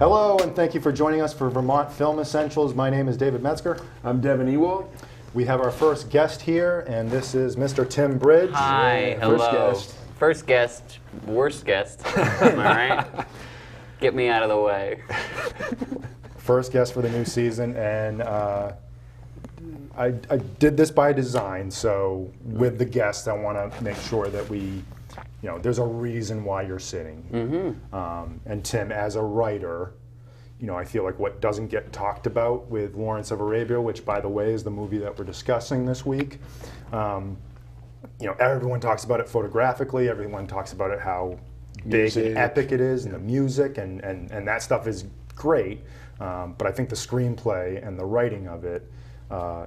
Hello, and thank you for joining us for Vermont Film Essentials. My name is David Metzger. I'm Devon Ewalt. We have our first guest here, and this is Mr. Tim Bridge. Hi, hello. First guest, worst guest. Am I right? Get me out of the way. First guest for the new season, and I did this by design. So with the guests, I want to make sure that there's a reason why you're sitting. Mm-hmm. And Tim, as a writer, I feel like what doesn't get talked about with Lawrence of Arabia, which, by the way, is the movie that we're discussing this week. Everyone talks about it photographically. Everyone talks about it, how big and epic it is, and the music, and that stuff is great. But I think the screenplay and the writing of it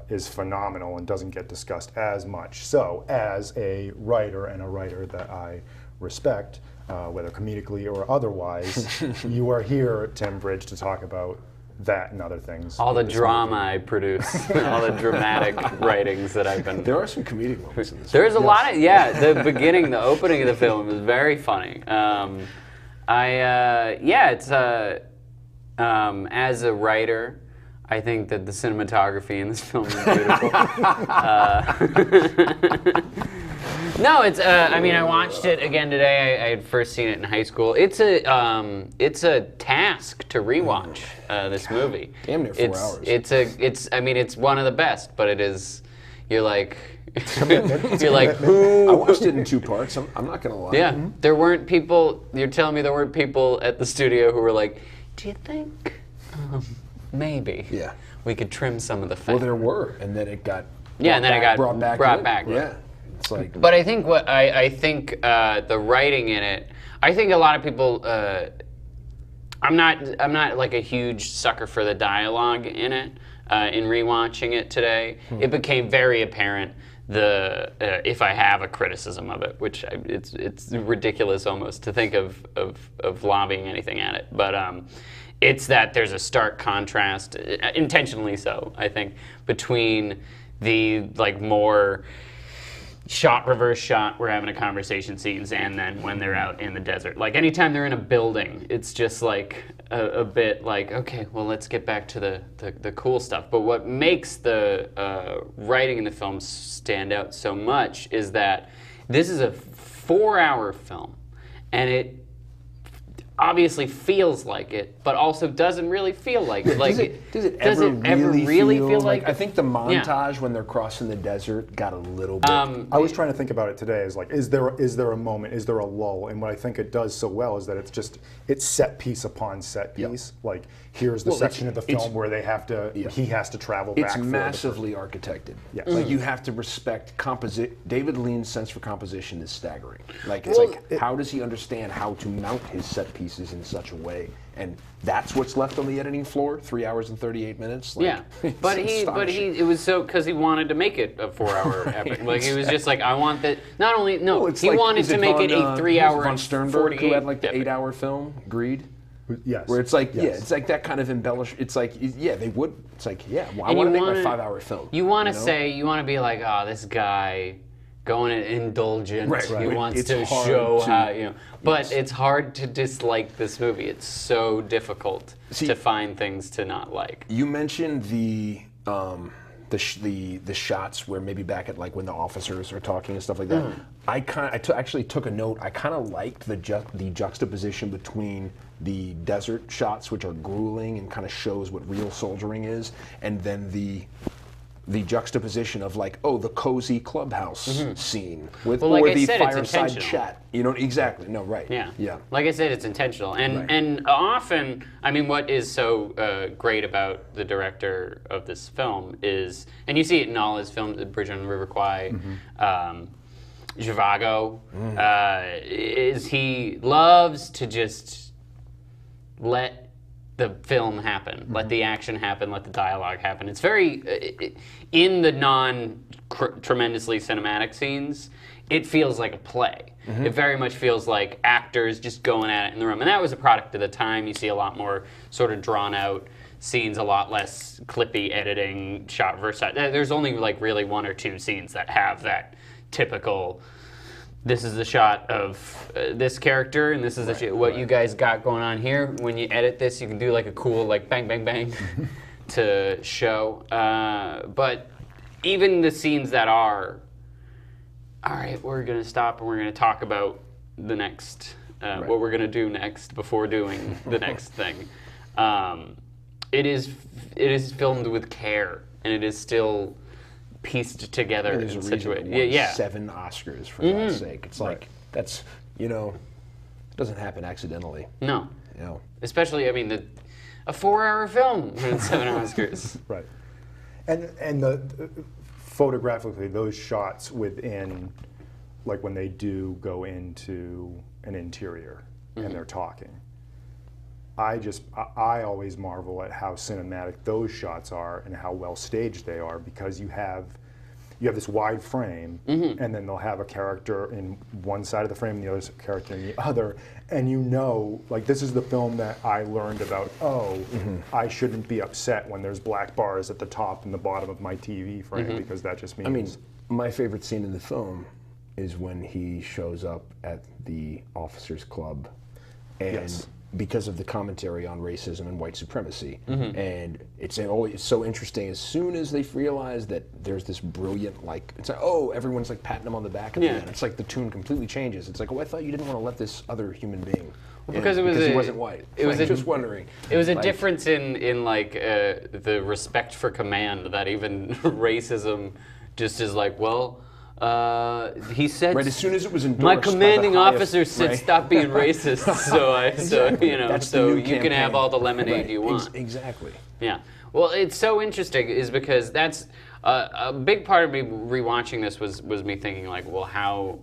is phenomenal and doesn't get discussed as much. So, as a writer, and a writer that I respect, whether comedically or otherwise, you are here, Tim Bridge, to talk about that and other things. All the drama I produce, all the dramatic writings that I've been... There are some comedic moments in this. There's a lot of, the beginning, the opening of the film was very funny. As a writer, I think that the cinematography in this film is beautiful. No, it's. I watched it again today. I had first seen it in high school. It's a task to rewatch this movie. Damn near 4 hours. It's one of the best, but it is. You're like, who? I watched it in 2 parts. I'm not gonna lie. Yeah, there weren't people. You're telling me there weren't people at the studio who were like, do you think maybe we could trim some of the fat? Well, there were, and then it got brought back. Right? Yeah. It's like, but I think I think the writing in it. I think a lot of people. I'm not like a huge sucker for the dialogue in it. In rewatching it today, it became very apparent if I have a criticism of it, which it's ridiculous almost to think of lobbying anything at it, but it's that there's a stark contrast, intentionally so, I think, between the more reverse shot, we're having a conversation scenes, and then when they're out in the desert. Like anytime they're in a building, it's just like a bit like, okay, well, let's get back to the cool stuff. But what makes the writing in the film stand out so much is that this is a 4-hour film, and it obviously feels like it, but also doesn't really feel like it. Like, does it ever really feel like it? I think the montage when they're crossing the desert got a little bit. I was trying to think about it today. Is like, is there a moment? Is there a lull? And what I think it does so well is that it's set piece upon set piece. Yep. Like, here's the section of the film where they have to. Yeah. He has to travel back. It's massively architected. Yes. Like you have to respect David Lean's sense for composition is staggering. Like it's how does he understand how to mount his set pieces in such a way, and that's what's left on the editing floor. 3 hours and 38 minutes. Like, it was so because he wanted to make it a 4-hour epic. Like he was just like, I want that. Not only he wanted to make it a 3-hour. Von Sternberg, who had like the 8-hour film Greed. Yes. Where it's like, it's like that kind of embellish. It's like, they would. It's like, well, I want to make my 5-hour film. You want to be like, oh, this guy going indulgent. Right. He wants to show how, But it's hard to dislike this movie. It's so difficult to find things to not like. You mentioned the shots where maybe back at like when the officers are talking and stuff like that. I actually took a note. I kind of liked the juxtaposition between the desert shots, which are grueling and kind of shows what real soldiering is, and then the juxtaposition of like, the cozy clubhouse scene with the fireside chat. Exactly. No, right. Yeah. Like I said, it's intentional, and often, what is so great about the director of this film is, and you see it in all his films, Bridge on the River Kwai, Zhivago, is he loves to just let the film happen, let the action happen, let the dialogue happen. It's very, in the non-tremendously cinematic scenes, it feels like a play. It very much feels like actors just going at it in the room. And that was a product of the time. You see a lot more sort of drawn out scenes, a lot less clippy editing, shot versus shot. There's only like really 1 or 2 scenes that have that typical this is the shot of this character, and this is what you guys got going on here. When you edit this, you can do like a cool like bang, bang, bang to show. But even the scenes that are, all right, we're going to stop and we're going to talk about the next, what we're going to do next before doing the next thing. It is filmed with care, and it is still pieced together in such a way. Yeah, 7 Oscars for God's sake. It's like that's it doesn't happen accidentally. No. You know. Especially, I mean, a 4-hour film with 7 Oscars. Right. And the photographically, those shots within, like when they do go into an interior and they're talking, I always marvel at how cinematic those shots are and how well staged they are, because you have this wide frame, and then they'll have a character in one side of the frame and the other character in the other, and like, this is the film that I learned about, I shouldn't be upset when there's black bars at the top and the bottom of my TV frame, because that just means... I mean, my favorite scene in the film is when he shows up at the officers' club, and because of the commentary on racism and white supremacy. And it's always so interesting. As soon as they realize that there's this brilliant, like, it's like, oh, everyone's like patting him on the back at the end. It's like the tune completely changes. It's like, oh, I thought you didn't want to let this other human being in because he wasn't white. It was just wondering. It was a difference in like the respect for command that even racism just is like, well, he said. Right, as soon as it was endorsed, my commanding by the highest, officer said, "Stop being racist." So you can have all the lemonade you want. Exactly. Yeah. Well, it's so interesting, is because that's a big part of me rewatching this was me thinking like, well, how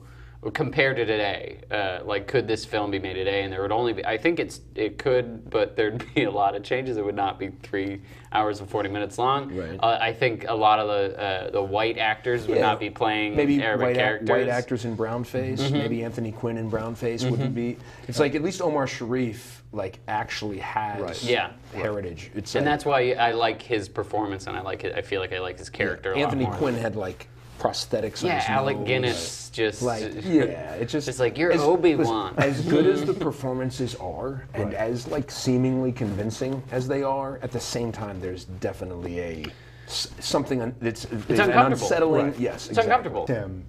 compared to today, like, could this film be made today? And there would only be, I think it could, but there'd be a lot of changes. It would not be 3 hours and 40 minutes long. Right. I think a lot of the white actors would not be playing Arabic characters. White actors in brown face, maybe Anthony Quinn in brown face wouldn't be. It's like at least Omar Sharif like actually has heritage. It's and like, that's why I like his performance, and I feel like I like his character a lot Anthony more. Quinn had like prosthetics on his Alec nose. Guinness just Like, it's just it's like, you're Obi-Wan. As good as the performances are, and as like seemingly convincing as they are, at the same time, there's definitely something that's it's an uncomfortable. unsettling. Right. Yes, It's uncomfortable. Tim,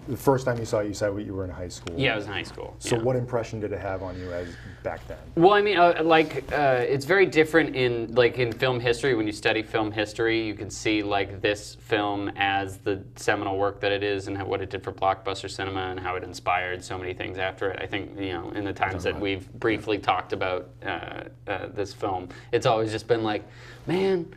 the first time you saw it, you said you were in high school. Yeah, I was in high school. So yeah. what impression did it have on you as back then? Well, I mean, it's very different in film history. When you study film history, you can see like this film as the seminal work that it is, and what it did for blockbuster cinema, and how it inspired so many things after it. I think, in the times that we've briefly talked about this film, it's always just been like, man,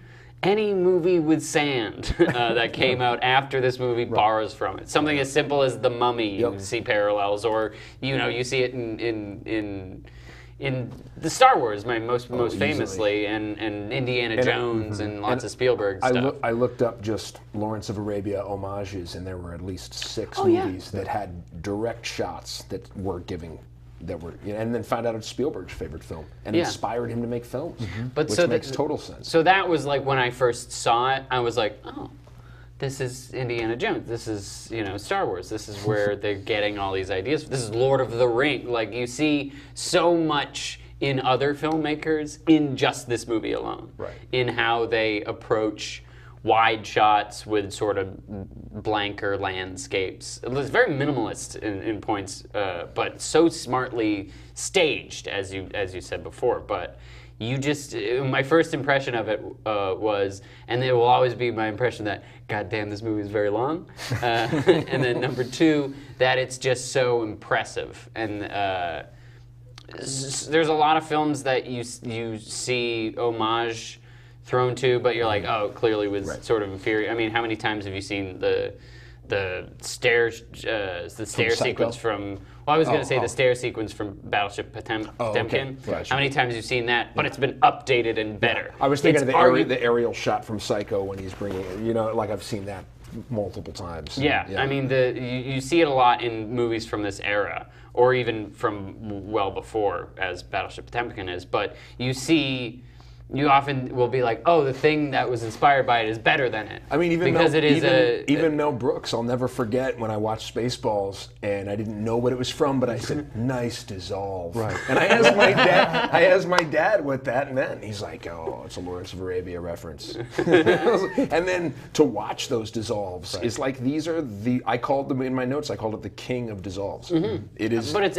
any movie with sand that came out after this movie borrows from it. Something as simple as The Mummy, you see parallels, or you see it in the Star Wars, most famously, and Indiana Jones, and lots of Spielberg stuff. I looked up just Lawrence of Arabia homages, and there were at least 6 movies that had direct shots that were giving. And then found out it's Spielberg's favorite film, and inspired him to make films, which makes total sense. So that was like when I first saw it, I was like, oh, this is Indiana Jones. This is Star Wars. This is where they're getting all these ideas. This is Lord of the Rings. Like, you see so much in other filmmakers in just this movie alone, in how they approach wide shots with sort of blanker landscapes. It was very minimalist in points, but so smartly staged, as you said before. But my first impression of it was, and it will always be my impression, that, God damn, this movie is very long. And then number 2, that it's just so impressive. And there's a lot of films that you see homage thrown to, but you're like, oh, it clearly was sort of inferior. I mean, how many times have you seen the stair sequence from? Well, I was going to say the stair sequence from Battleship Potemkin. Okay. How many times have you seen that? But it's been updated and better. I was thinking of the aerial shot from Psycho when he's bringing it. Like, I've seen that multiple times. Yeah. I mean, you see it a lot in movies from this era, or even from well before, as Battleship Potemkin is. But you see you often will be like, oh, the thing that was inspired by it is better than it. I mean, even Mel Brooks, I'll never forget when I watched Spaceballs and I didn't know what it was from, but I said, "Nice dissolve." Right. And I asked my dad what that meant. He's like, "Oh, it's a Lawrence of Arabia reference." And then to watch those dissolves, it's like I called them in my notes. I called it the king of dissolves. It is, but it's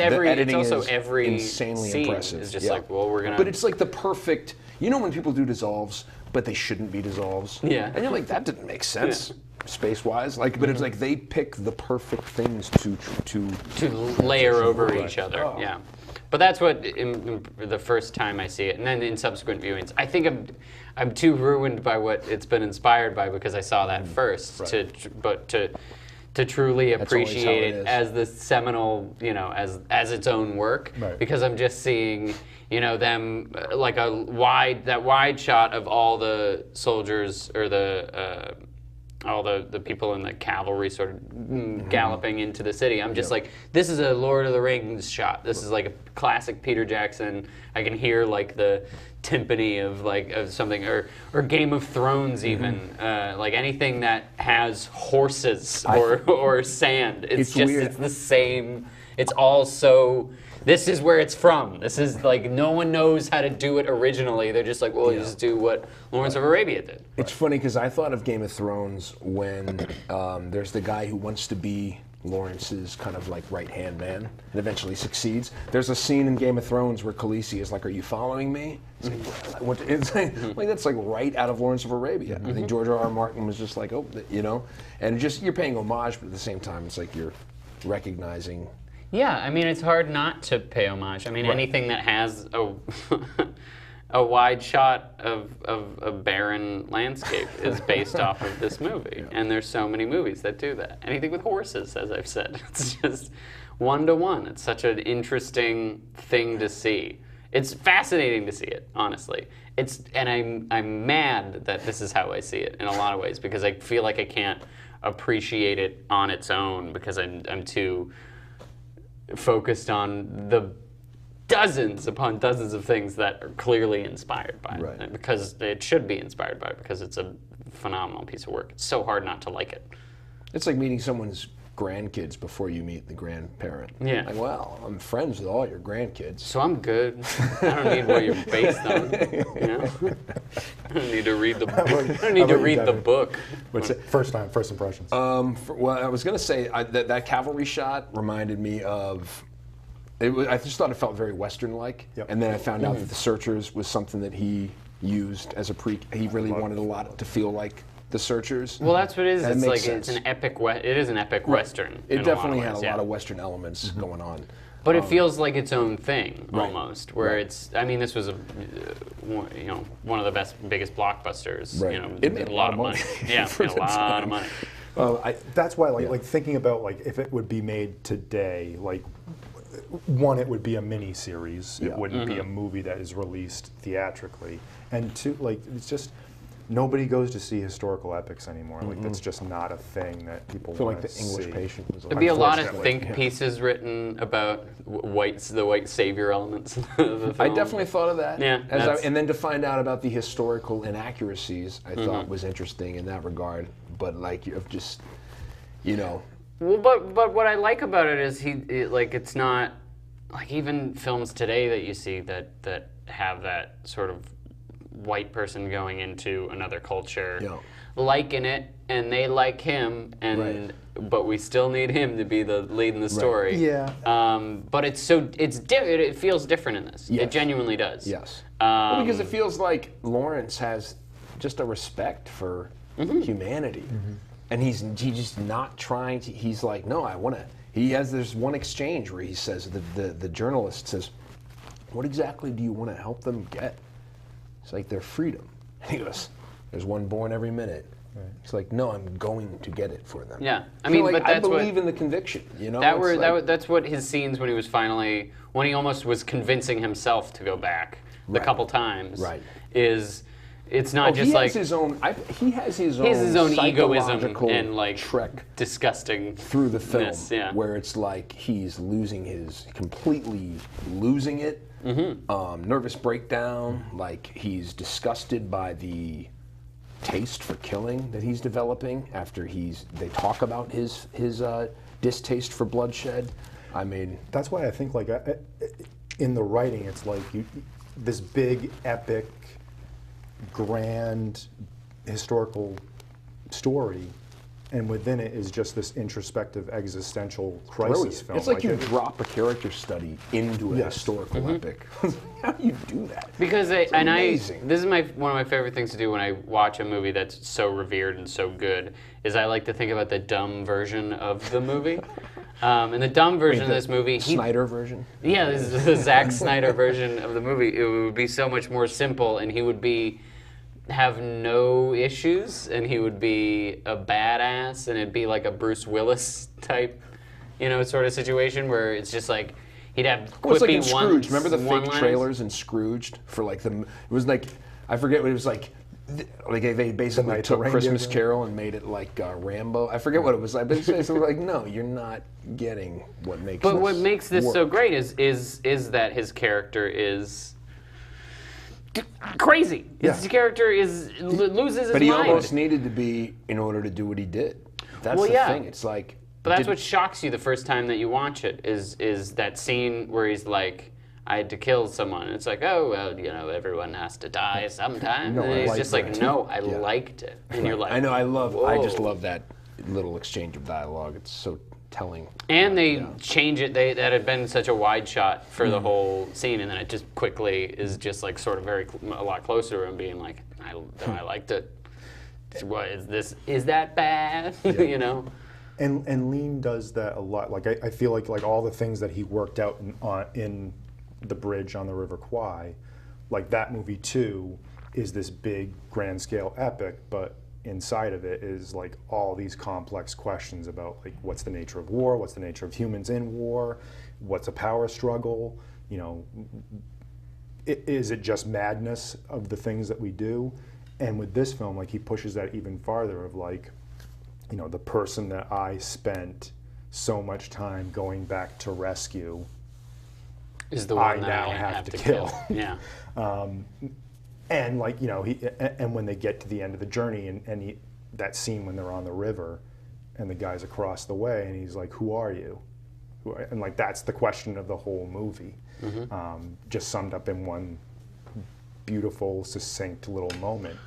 also every insanely scene impressive. It's just like, well, we're gonna. But it's like the perfect. You know when people do dissolves, but they shouldn't be dissolves? Yeah. And you're like, that didn't make sense, space-wise. Like, but it's like they pick the perfect things to layer over each other. Oh. Yeah. But that's what, in the first time I see it, and then in subsequent viewings, I think I'm too ruined by what it's been inspired by because I saw that first. To truly appreciate it as the seminal, as its own work, because I'm just seeing, them like that wide shot of all the soldiers or all the people in the cavalry sort of galloping into the city. I'm just like, this is a Lord of the Rings shot. This is like a classic Peter Jackson. I can hear like the timpani of something, or Game of Thrones even, like anything that has horses or sand. It's the same. It's all so. This is where it's from. This is like no one knows how to do it originally. They're just like, well, you just do what Lawrence of Arabia did. It's funny because I thought of Game of Thrones when there's the guy who wants to be Lawrence's kind of like right-hand man and eventually succeeds. There's a scene in Game of Thrones where Khaleesi is like, "Are you following me?" It's like that's like right out of Lawrence of Arabia. I think George R.R. Martin was just like, and just you're paying homage, but at the same time, it's like you're recognizing. Yeah, I mean, it's hard not to pay homage. I mean, anything that has a wide shot of a barren landscape is based off of this movie. And there's so many movies that do that. Anything with horses, as I've said. It's just one-to-one. It's such an interesting thing to see. It's fascinating to see it, honestly. And I'm mad that this is how I see it in a lot of ways, because I feel like I can't appreciate it on its own because I'm too focused on the dozens upon dozens of things that are clearly inspired by it. Because it should be inspired by it, because it's a phenomenal piece of work. It's so hard not to like it. It's like meeting someone's grandkids before you meet the grandparent. Yeah. Like, well, I'm friends with all your grandkids. So I'm good. I don't need what you're based on. I don't need to read the book. What's it? First impressions. Well, I was going to say that cavalry shot reminded me of. I just thought it felt very Western-like, and then I found out that the Searchers was something that he used as a He really wanted a lot to feel like the Searchers. Well, that's what it is. It's like sense. It's an epic. It is an epic Western. It definitely had a lot of Western elements going on. But it feels like its own thing almost. Where it's. I mean, this was one of the biggest blockbusters. Right. It made a lot of money. Yeah, it made a lot of money. That's why, like thinking about like if it would be made today, like. One, it would be a mini series. It wouldn't be a movie that is released theatrically. And two, like it's just nobody goes to see historical epics anymore. Like that's just not a thing that people want to see. I feel like the English Patient was. There'd be a lot of think pieces written about the white savior elements of the film. I definitely thought of that. Yeah, and then to find out about the historical inaccuracies, I thought was interesting in that regard. But like you've just, Well, but what I like about it is it's not like even films today that you see that have that sort of white person going into another culture, liking it, and they like him, and but we still need him to be the lead in the story. Yeah. But it feels different in this. Yes. It genuinely does. Yes. Because it feels like Lawrence has just a respect for humanity. And he's just not trying to. He's like, no, I want to. There's one exchange where he says, the journalist says, "What exactly do you want to help them get?" It's like their freedom. And he goes, "There's one born every minute." Right. He's like, "No, I'm going to get it for them." Yeah, I mean, but I believe in the conviction. That's what his scenes when he almost was convincing himself to go back the couple times. Right. It's not just like he has his own egoism and like trek disgusting through the film, where it's like he's completely losing it, nervous breakdown, like he's disgusted by the taste for killing that he's developing after they talk about his distaste for bloodshed. I mean, that's why I think like in the writing, it's like this big, epic, grand, historical story, and within it is just this introspective, existential crisis film. It's like you drop a character study into a historical epic. How do you do that? Because this is one of my favorite things to do when I watch a movie that's so revered and so good is I like to think about the dumb version of the movie. And the dumb version of this movie, Snyder version. Yeah, this is the Zack Snyder version of the movie. It would be so much more simple, and he would have no issues, and he would be a badass, and it'd be like a Bruce Willis type, sort of situation where it's just like he'd have quippy it's like in Scrooge. Remember the fake trailers in Scrooged for like it was like, I forget what it was like. Like they basically took Christmas Carol and made it like Rambo. I forget what it was like, but it's like, no, you're not getting what makes. But what makes this so great is that his character is crazy. His character loses his mind. But he almost needed to be in order to do what he did. That's the thing. It's like. But that's what shocks you the first time that you watch it is that scene where he's like, I had to kill someone. And it's like, oh, well, everyone has to die sometime. And he's just like, no, I liked it. And you're like, I know, I just love that little exchange of dialogue. It's so telling. And they change it. That had been such a wide shot for the whole scene, and then it just quickly is just like sort of a lot closer and being like, I liked it. What is this? Is that bad? And Lean does that a lot. Like I feel like all the things that he worked out in the bridge on the River Kwai, like that movie too, is this big grand scale epic, but inside of it is like all these complex questions about like what's the nature of war, what's the nature of humans in war, what's a power struggle, is it just madness of the things that we do? And with this film, like he pushes that even farther of like, the person that I spent so much time going back to rescue is the one I that now I have to kill. Yeah. And like, and when they get to the end of the journey and that scene when they're on the river and the guy's across the way and he's like, who are you? And like, that's the question of the whole movie. Just summed up in one beautiful, succinct little moment.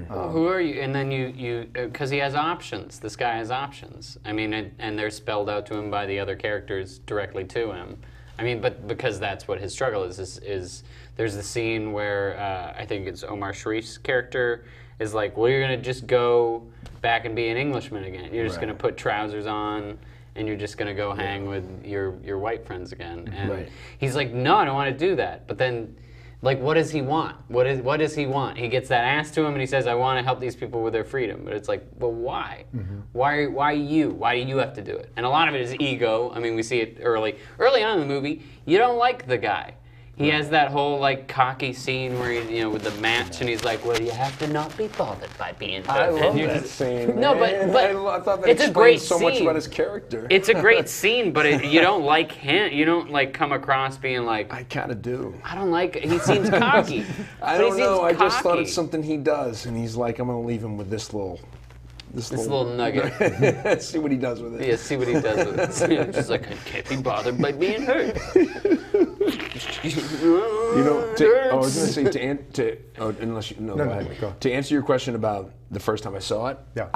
Who are you? And then you because he has options. This guy has options. I mean, and they're spelled out to him by the other characters directly to him. I mean, but because that's what his struggle is there's the scene where I think it's Omar Sharif's character is like, well, you're going to just go back and be an Englishman again. You're just going to put trousers on and you're just going to go hang with your white friends again. And he's like, no, I don't want to do that. But then, like, what does he want? What does he want? He gets that asked to him and he says, I want to help these people with their freedom. But it's like, well, why? Why you? Why do you have to do it? And a lot of it is ego. I mean, we see it early on in the movie. You don't like the guy. He has that whole like cocky scene where he, with the match, and he's like, "Well, you have to not be bothered by being perfect." I love that scene. No, but I thought that it's a great so scene. much about his character. It's a great scene, but you don't like him. You don't like come across being like. I kind of do. I don't like. He seems cocky. I don't know. I just thought it's something he does, and he's like, "I'm going to leave him with this little nugget. See what he does with it." Yeah, see what he does with it. It's just like, I can't be bothered by being hurt. I was going to say unless you know, No, go ahead. go. To answer your question about the first time I saw it, Yeah.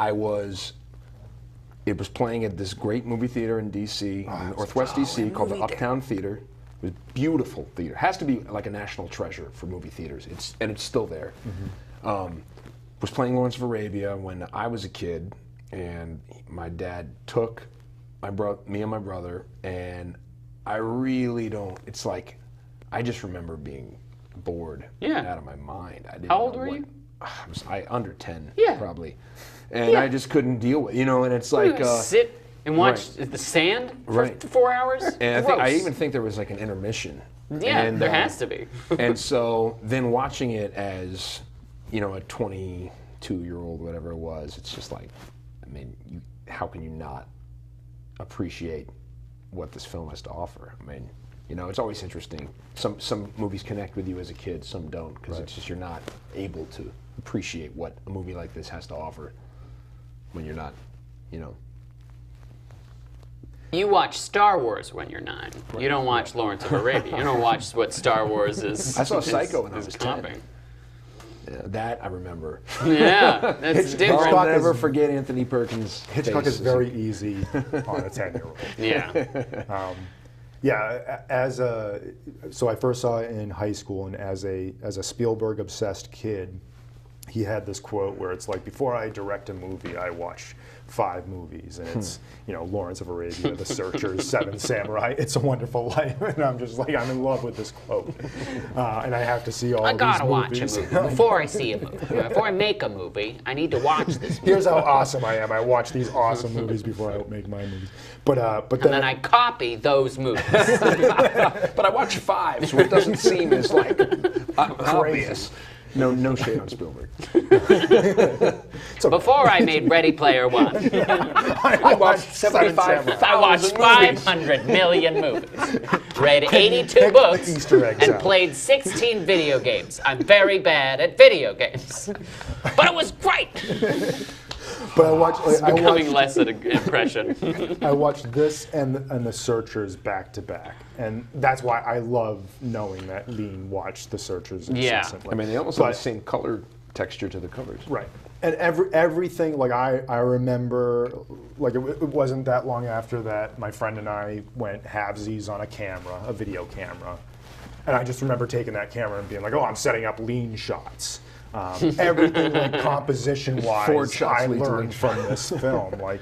It was playing at this great movie theater in D.C., in Northwest D.C., called the Uptown Theater. It was a beautiful theater. It has to be like a national treasure for movie theaters. It's still there. Was playing Lawrence of Arabia when I was a kid, and my dad took me and my brother, and I really don't. It's like I just remember being bored out of my mind. How old were you? I under 10, probably, and I just couldn't deal with and it's like sit and watch the sand for 4 hours. And I even think there was like an intermission. Yeah, and, there has to be. And so then watching it as a 22-year-old, whatever it was, it's just like, I mean, how can you not appreciate what this film has to offer? I mean, You know, it's always interesting. Some movies connect with you as a kid, some don't, because it's just you're not able to appreciate what a movie like this has to offer when you're not, you know. You watch Star Wars when you're 9. Right. You don't watch Lawrence of Arabia. You don't watch what Star Wars is. I saw Psycho when I was 10. Comping. Yeah, that I remember. Yeah, that's different. I'll never forget Anthony Perkins' Hitchcock face. is very easy on a 10-year-old. Yeah. So I first saw it in high school, and as a Spielberg obsessed kid, he had this quote where it's like, before I direct a movie, I watch 5 movies, and it's, you know, Lawrence of Arabia, The Searchers, Seven Samurai, It's a Wonderful Life, and I'm just like, I'm in love with this quote, and I have to see all these movies. I gotta watch a movie before I see a movie. Before I make a movie, I need to watch this movie. Here's how awesome I am. I watch these awesome movies before I make my movies. But then I copy those movies. But I watch 5, so it doesn't seem as like obvious. No shade on Spielberg. Before I made Ready Player One, I watched 75,000 I watched 500 million movies, read 82 books, Easter eggs and out. played 16 video games. I'm very bad at video games, but it was great. But I watched. Becoming less an impression. I watched this and The Searchers back to back, and that's why I love knowing that Lean watched The Searchers incessantly. I mean, they almost have the same color texture to the covers. Right. And everything, like I remember, like it wasn't that long after that, my friend and I went halvesies on a video camera, and I just remember taking that camera and being like, oh, I'm setting up Lean shots. Everything like composition-wise, I learned from this film. Like,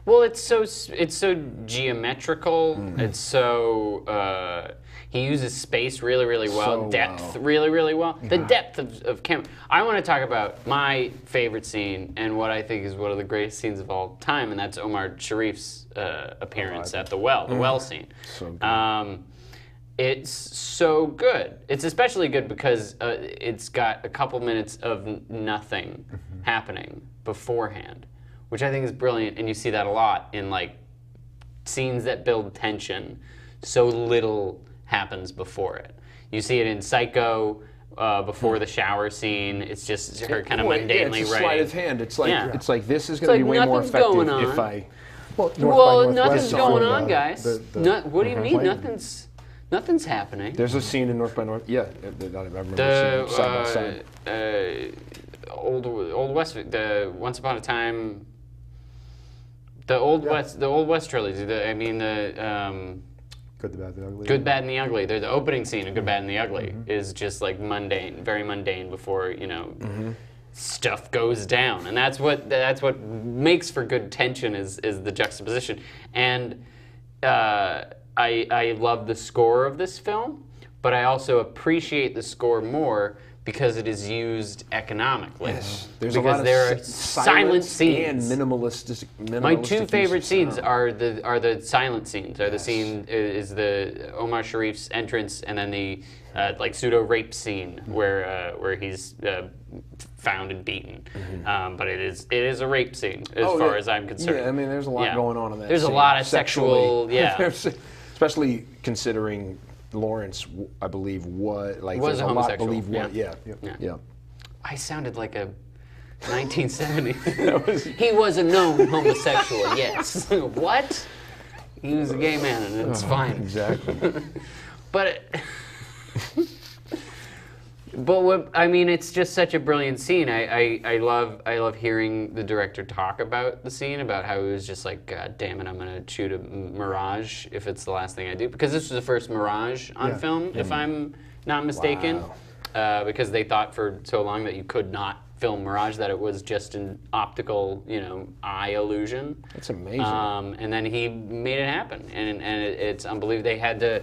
well, it's so geometrical. It's so he uses space really, really well. Depth really, really well. The depth of camera. I want to talk about my favorite scene and what I think is one of the greatest scenes of all time, and that's Omar Sharif's appearance at the well, the well scene. So good. It's so good. It's especially good because it's got a couple minutes of nothing happening beforehand, which I think is brilliant. And you see that a lot in like scenes that build tension. So little happens before it. You see it in Psycho before the shower scene. It's just her kind of mundanely it's a writing. sleight of hand. It's like it's like this is going to like be way more nothing's effective going on. if I. Well, nothing's going on, guys. What do you mean? Nothing's happening. There's a scene in North by North. Yeah, I remember seeing side by side. Old West. The Once Upon a Time. The Old West trilogy. Good, the Bad, and the Ugly. Good, Bad, and the Ugly. The opening scene of Good, Bad, and the Ugly is just like mundane, very mundane before stuff goes down, and that's what makes for good tension is the juxtaposition. And I love the score of this film, but I also appreciate the score more because it is used economically. Yes, there's because a lot of there are silent scenes and minimalistic. My two favorite scenes are the silent scenes. The scene is the Omar Sharif's entrance, and then the like pseudo rape scene where he's found and beaten. But it is a rape scene as far as I'm concerned. Yeah, I mean, there's a lot going on in that. There's a lot of sexual. Especially considering Lawrence, I believe, was a homosexual. Yeah. I sounded like a 1970s. He was a known homosexual. Yes. What? He was a gay man, and it's fine. Exactly. But I mean, it's just such a brilliant scene. I love hearing the director talk about the scene, about how he was just like, God damn it, I'm gonna shoot a Mirage if it's the last thing I do, because this was the first Mirage on film, if I'm not mistaken, because they thought for so long that you could not film Mirage, that it was just an optical, eye illusion. That's amazing. And then he made it happen, and it's unbelievable. They had to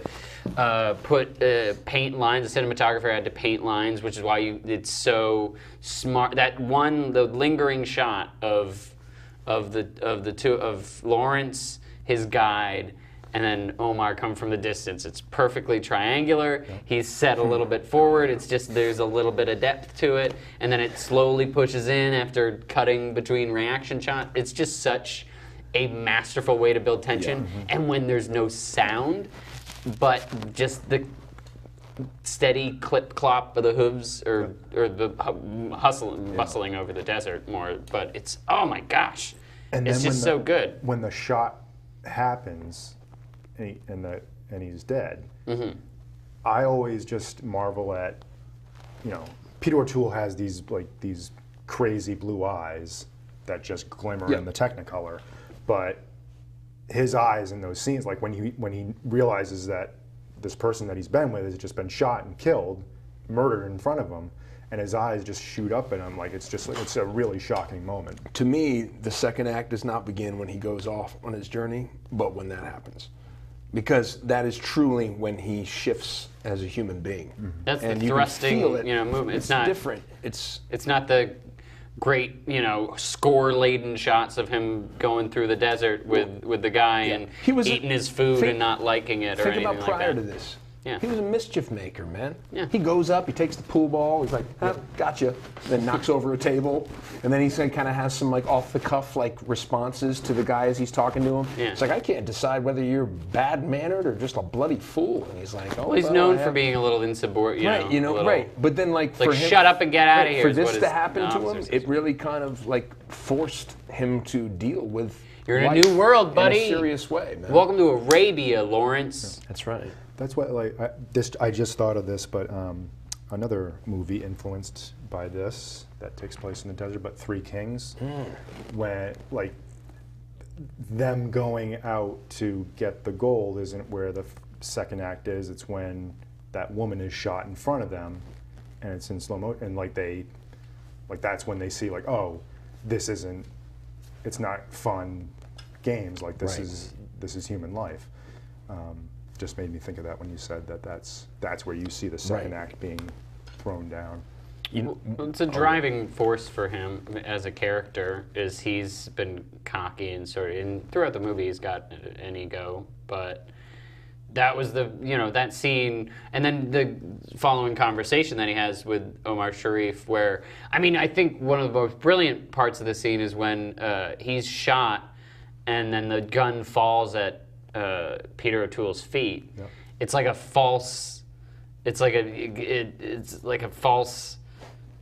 put paint lines. The cinematographer had to paint lines, which is why it's so smart. The lingering shot of the two of Lawrence, his guide, and then Omar come from the distance. It's perfectly triangular. He's set a little bit forward. It's just there's a little bit of depth to it, and then it slowly pushes in after cutting between reaction shot. It's just such a masterful way to build tension. And when there's no sound, but just the steady clip clop of the hooves or the bustling over the desert more. But it's, oh my gosh, And it's then just so good. When the shot happens and he's dead, I always just marvel at, Peter O'Toole has these crazy blue eyes that just glimmer in the Technicolor, but his eyes in those scenes, like when he realizes that this person that he's been with has just been shot and killed, murdered in front of him, and his eyes just shoot up at him, it's a really shocking moment. To me, the second act does not begin when he goes off on his journey, but when that happens. Because that is truly when he shifts as a human being. That's and the thrusting, movement. It's not different. It's not the great, score-laden shots of him going through the desert with the guy and eating his food and not liking it or anything like that. Think about prior to this. Yeah. He was a mischief maker, man. Yeah. He goes up, he takes the pool ball, he's like, gotcha, then knocks over a table, and then he kind of has some off-the-cuff responses to the guy as he's talking to him. Yeah. It's like, I can't decide whether you're bad-mannered or just a bloody fool. And he's like, oh, well, he's known for being a little insubordinate, right. But then for him, shut up and get out of here. For this to happen to him, it really kind of forced him to deal with You're in a new world, buddy. In a serious way, man. Welcome to Arabia, Lawrence. That's right. That's what I just thought of this, but another movie influenced by this that takes place in the desert, but Three Kings, when them going out to get the gold isn't where the second act is. It's when that woman is shot in front of them, and it's in slow motion, and that's when they see it's not fun games. This is human life. Just made me think of that when you said that's where you see the second act being thrown down. It's a driving force for him as a character. Is he's been cocky and throughout the movie he's got an ego, but that was that scene, and then the following conversation that he has with Omar Sharif, where I think one of the most brilliant parts of the scene is when he's shot, and then the gun falls at Peter O'Toole's feet. Yep. It's like a false. It's like a false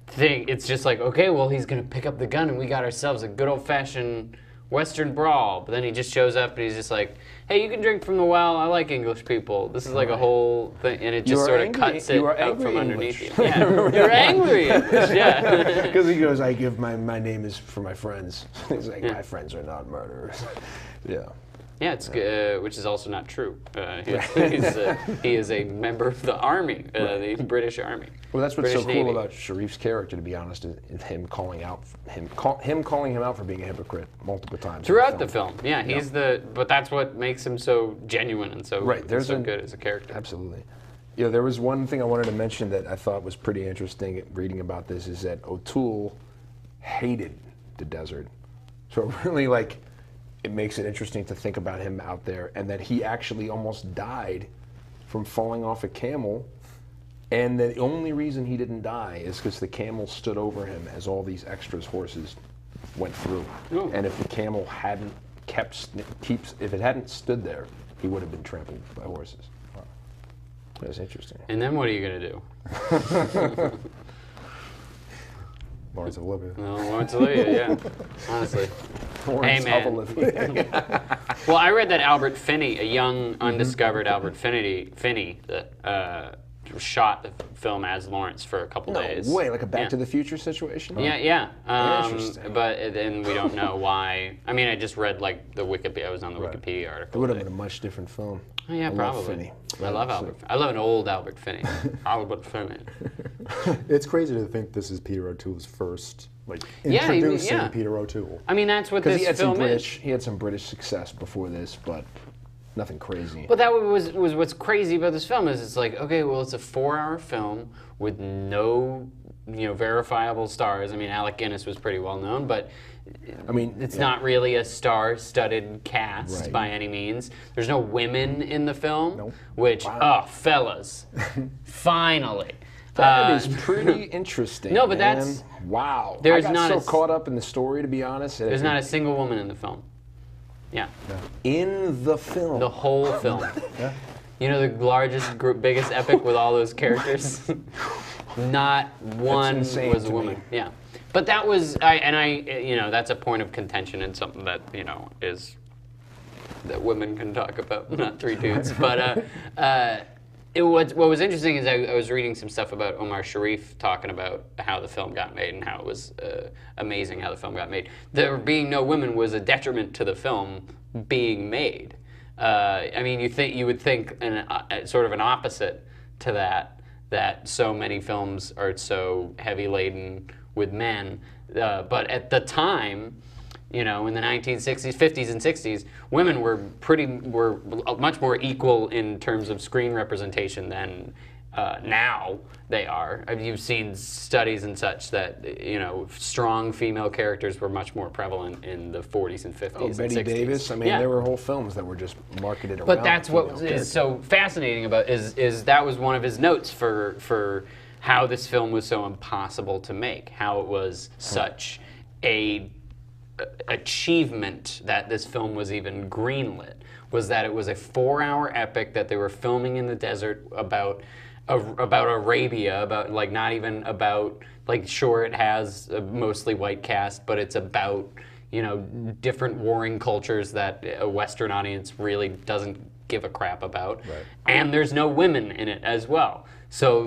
thing. It's just okay, well, he's gonna pick up the gun, and we got ourselves a good old-fashioned Western brawl. But then he just shows up, and he's just like, "Hey, you can drink from the well. I like English people." This is a whole thing, and it just sort of cuts it out from underneath you. Yeah, you're angry. Yeah, because he goes, "I give my name is for my friends." He's like, "My friends are not murderers." Yeah. Yeah, it's which is also not true. He is a member of the army, the British Army. Well, that's what's British so cool Navy. about Sharif's character, to be honest, is him calling him out for being a hypocrite multiple times throughout the film. Yeah, he's but that's what makes him so genuine and so good as a character. Absolutely. There was one thing I wanted to mention that I thought was pretty interesting reading about this, is that O'Toole hated the desert. So really, it makes it interesting to think about him out there, and that he actually almost died from falling off a camel, and the only reason he didn't die is because the camel stood over him as all these extras horses went through. Oh. And if the camel hadn't if it hadn't stood there, he would have been trampled by horses. Wow. That's interesting. And then what are you gonna do? Lawrence of Arabia. No, Lawrence of Arabia, yeah. Honestly. Lawrence hey, man. of Arabia. Well, I read that Albert Finney, a young, undiscovered Albert Finney, that shot the film as Lawrence for a couple days. No way, like a Back to the Future situation? Yeah. Interesting. But then we don't know why. I just read the Wikipedia. I was on the Wikipedia article. It would have been a much different film. Oh, yeah, probably. I love Albert. I love an old Albert Finney. Albert Finney. It's crazy to think this is Peter O'Toole's first, introducing Peter O'Toole. That's what this film is. He had some British success before this, but nothing crazy. But that was what's crazy about this film is it's okay, well, it's a 4-hour film with no, verifiable stars. Alec Guinness was pretty well known, but it's not really a star-studded cast by any means. There's no women in the film, which, fellas, finally. That is pretty interesting. No, but man. Wow. There's I got caught up in the story, to be honest. There's not a single woman in the film. Yeah. In the film. The whole film. Yeah. You know, the largest, biggest epic with all those characters. Not one was a woman. Me. Yeah, but that was you know, that's a point of contention and something that, you know, is that women can talk about, not three dudes. But what was interesting is I was reading some stuff about Omar Sharif talking about how the film got made and how it was amazing how the film got made. There being no women was a detriment to the film being made. I mean, you would think sort of an opposite to that so many films are so heavy laden with men, but at the time, you know, in the 1960s, 50s, and 60s, women were much more equal in terms of screen representation than now they are. I mean, you've seen studies and such that, you know, strong female characters were much more prevalent in the 40s and 50s and 60s. Betty Davis. I mean, there were whole films that were just marketed around. But that's what is so fascinating about is that was one of his notes for how this film was so impossible to make, how it was such a achievement that this film was even greenlit, was that it was a 4-hour epic that they were filming in the desert about Arabia, about like not even about like sure it has a mostly white cast, but it's about, you know, different warring cultures that a Western audience really doesn't give a crap about. Right. And there's no women in it as well. So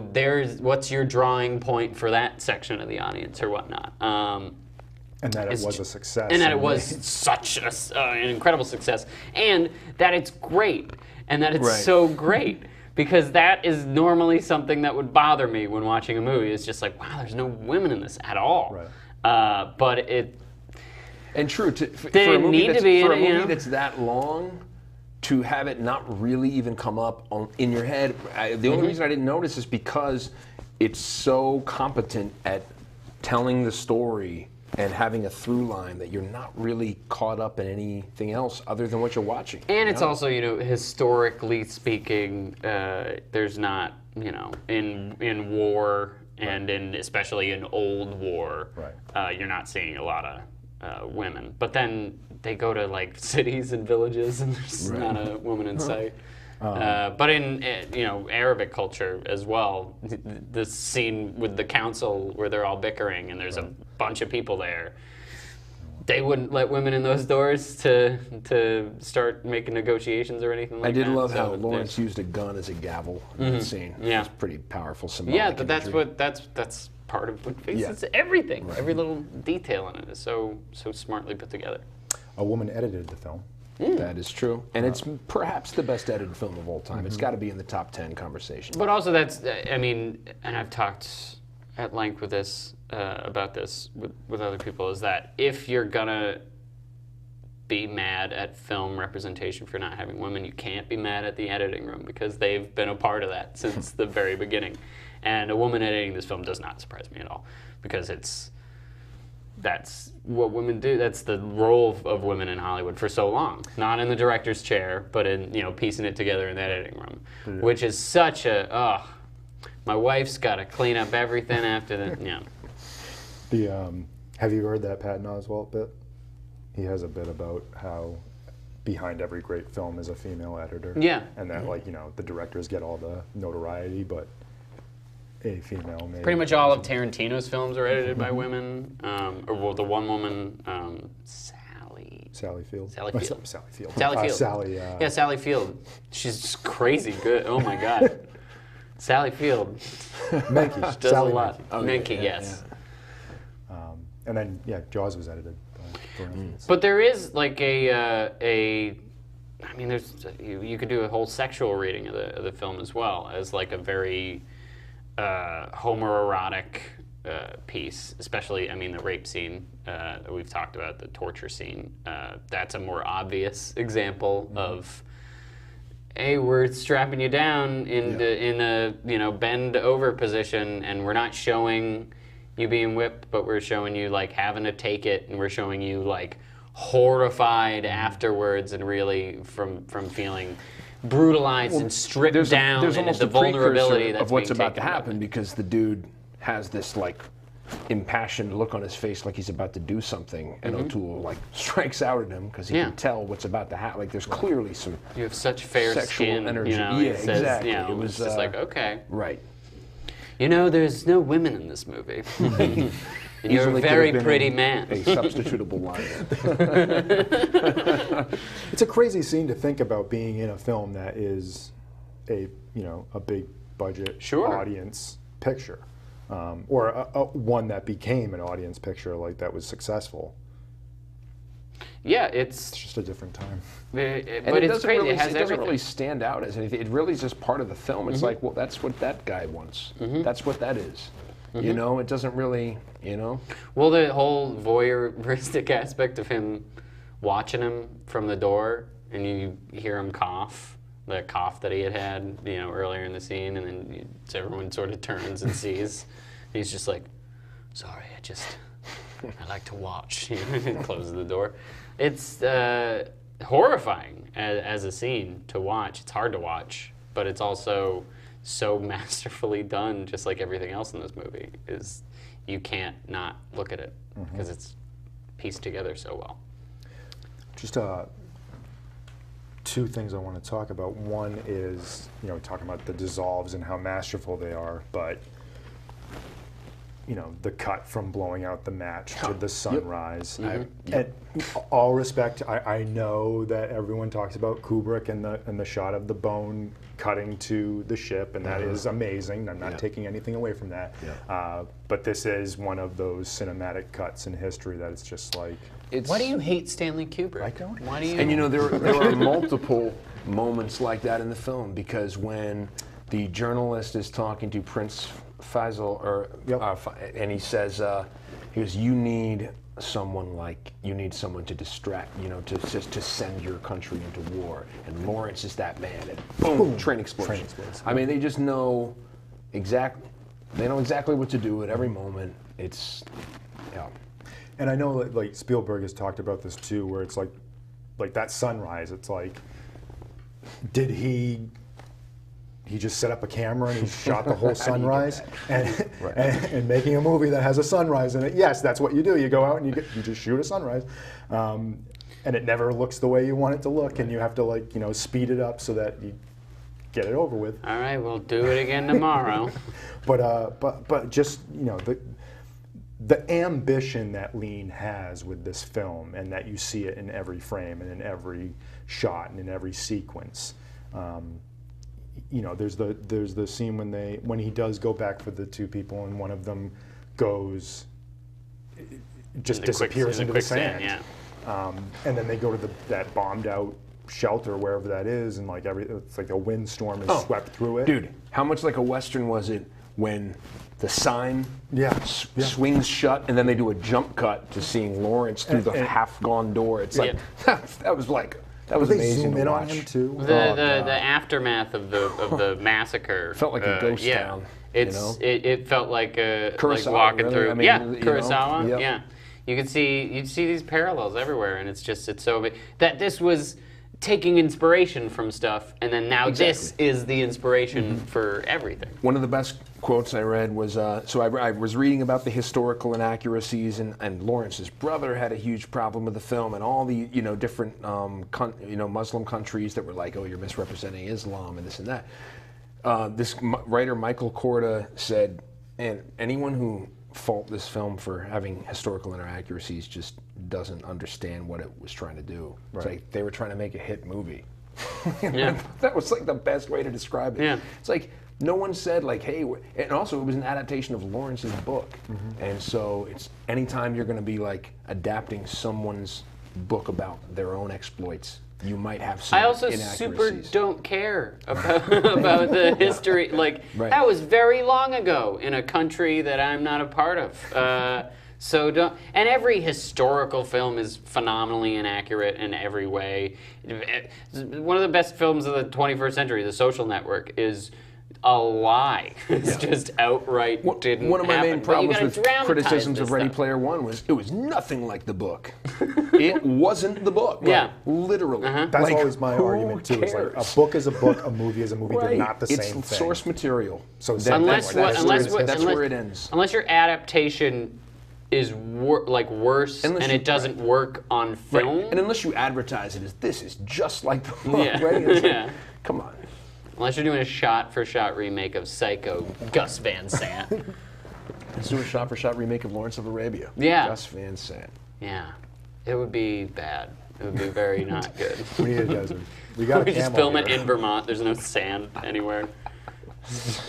what's your drawing point for that section of the audience or whatnot? And that it was a success. And that it was such an incredible success. And that it's great. And that it's so great. Because that is normally something that would bother me when watching a movie. It's just like, wow, there's no women in this at all. Right. But it... And true, for They a movie, need to be in for a it, you movie know? that's that long, to have it not really even come up in your head, the only reason I didn't notice is because it's so competent at telling the story and having a through line that you're not really caught up in anything else other than what you're watching. And it's also, you know, historically speaking, there's not, you know, in war and especially in old war, you're not seeing a lot of women. But then they go to like cities and villages and there's not a woman in sight. But in you know, Arabic culture as well, the scene with the council where they're all bickering and there's a bunch of people there, they wouldn't let women in those doors to start making negotiations or anything like that. I did love how Lawrence used a gun as a gavel in the scene. Yeah, it's pretty powerful symbolic. Yeah, but imagery. that's part of what faces everything. Every little detail in it is so smartly put together. A woman edited the film. That is true. And it's perhaps the best edited film of all time. It's got to be in the top 10 conversation. But also that's, I mean, and I've talked at length with this, about this with other people, is that if you're gonna be mad at film representation for not having women, you can't be mad at the editing room because they've been a part of that since the very beginning. And a woman editing this film does not surprise me at all because that's what women do. That's the role of women in Hollywood for so long. Not in the director's chair, but in, you know, piecing it together in the editing room, which is such a, my wife's got to clean up everything after the, Have you heard that Patton Oswalt bit? He has a bit about how behind every great film is a female editor. Yeah. And that, like, you know, the directors get all the notoriety, but a female maybe. Pretty much all of Tarantino's films are edited by women. Or well, the one woman, Sally Field. Sally Field. Sally Field. Sally Field. Sally. Yeah, Sally Field. She's crazy good. Oh my God. Sally Field. Menke. Does Sally a lot. Menke. Menke, yes. And then, Jaws was edited by Florence. But there is like I mean, there's you could do a whole sexual reading of the film as well as like a very homoerotic piece, especially, I mean, the rape scene that we've talked about, the torture scene. That's a more obvious example of, hey, we're strapping you down in a, you know, bend over position, and we're not showing you being whipped, but we're showing you like having to take it, and we're showing you like horrified afterwards, and really from feeling brutalized and stripped down, there's and almost the a vulnerability precursor that's of what's being about to taken happen because the dude has this like impassioned look on his face like he's about to do something, and O'Toole like strikes out at him because he can tell what's about to happen. Like there's clearly some You have such fair sexual skin, energy. you know, Yeah, it says, exactly. You know, It was it's just like, okay. right. You know, there's no women in this movie. And you're a Easily could very have been pretty man. A substitutable line. It's a crazy scene to think about being in a film that is a big budget audience picture, or one that became an audience picture, like that was successful. Yeah, It's just a different time. but it it's crazy. Really, it has doesn't everything. really stand out as anything. It really is just part of the film. It's like, well, that's what that guy wants. That's what that is. You know, it doesn't really, you know. Well, the whole voyeuristic aspect of him watching him from the door, and you hear him cough, the cough that he had, you know, earlier in the scene, and then everyone sort of turns and sees. And he's just like, sorry, I like to watch. And closes the door. It's horrifying as a scene to watch. It's hard to watch, but it's also so masterfully done, just like everything else in this movie. You can't not look at it because it's pieced together so well. Just two things I want to talk about. One is, talking about the dissolves and how masterful they are, but the cut from blowing out the match to the sunrise. And all respect, I know that everyone talks about Kubrick and the shot of the bone cutting to the ship, and that is amazing. I'm not taking anything away from that. But this is one of those cinematic cuts in history that it's just like... Why do you hate Stanley Kubrick? I don't. Why do you? And there are multiple moments like that in the film, because when the journalist is talking to Prince Faisal, and he says, he goes, you need someone to distract, to send your country into war, and Lawrence is that man, and boom, train explosion. I mean, they just know exactly what to do at every moment. It's, And I know like Spielberg has talked about this too, where it's like that sunrise, it's like, did he just set up a camera and he shot the whole sunrise and making a movie that has a sunrise in it? Yes, that's what you do. You go out and you just shoot a sunrise, and it never looks the way you want it to look, and you have to speed it up so that you get it over with. All right, we'll do it again tomorrow. but just the ambition that Lean has with this film, and that you see it in every frame and in every shot and in every sequence. There's the scene when he does go back for the two people, and one of them disappears into the sand. And then they go to that bombed out shelter, wherever that is, and it's like a windstorm has swept through it. Dude, how much like a Western was it when the sign swings shut, and then they do a jump cut to seeing Lawrence through the half-gone door? It's like, that was amazing zoom to in watch. on him too. The aftermath of the massacre felt like a ghost town. It felt like Kurosawa, walking really? through. I mean, Kurosawa. Yep. Yeah, you'd see these parallels everywhere, and it's so that this was taking inspiration from stuff, and then now this is the inspiration for everything. One of the best quotes I read was, I was reading about the historical inaccuracies, and Lawrence's brother had a huge problem with the film, and all the different Muslim countries that were like, oh, you're misrepresenting Islam and this and that. This writer Michael Korda said, and anyone who fault this film for having historical inaccuracies just doesn't understand what it was trying to do. It's like they were trying to make a hit movie. That was like the best way to describe it. It's like no one said like, hey, and also it was an adaptation of Lawrence's book. And so it's anytime you're going to be like adapting someone's book about their own exploits, you might have some I also super don't care about the history. That was very long ago in a country that I'm not a part of. So don't. And every historical film is phenomenally inaccurate in every way. One of the best films of the 21st century, The Social Network, is a lie. It's just outright didn't One of my happen. main But you problems gotta with dramatize criticisms this of Ready stuff. Player One was it was nothing like the book. It wasn't the book. Yeah. Literally. That's Like, always my who argument too. Is like a cares? book is a book, a movie is a movie. They're Right. not the It's same thing. source material. So Unless that's where it ends. Unless your adaptation is worse Unless and you- it doesn't work on film. And unless you advertise it as this is just like the book, Yeah. right? It's like, Yeah. come on. Unless you're doing a shot-for-shot remake of Psycho, Gus Van Sant. Let's do a shot-for-shot remake of Lawrence of Arabia. Yeah. Gus Van Sant. Yeah. It would be bad. It would be very not good. We need a desert. We got a We just camel film here. it in Vermont. There's no sand anywhere.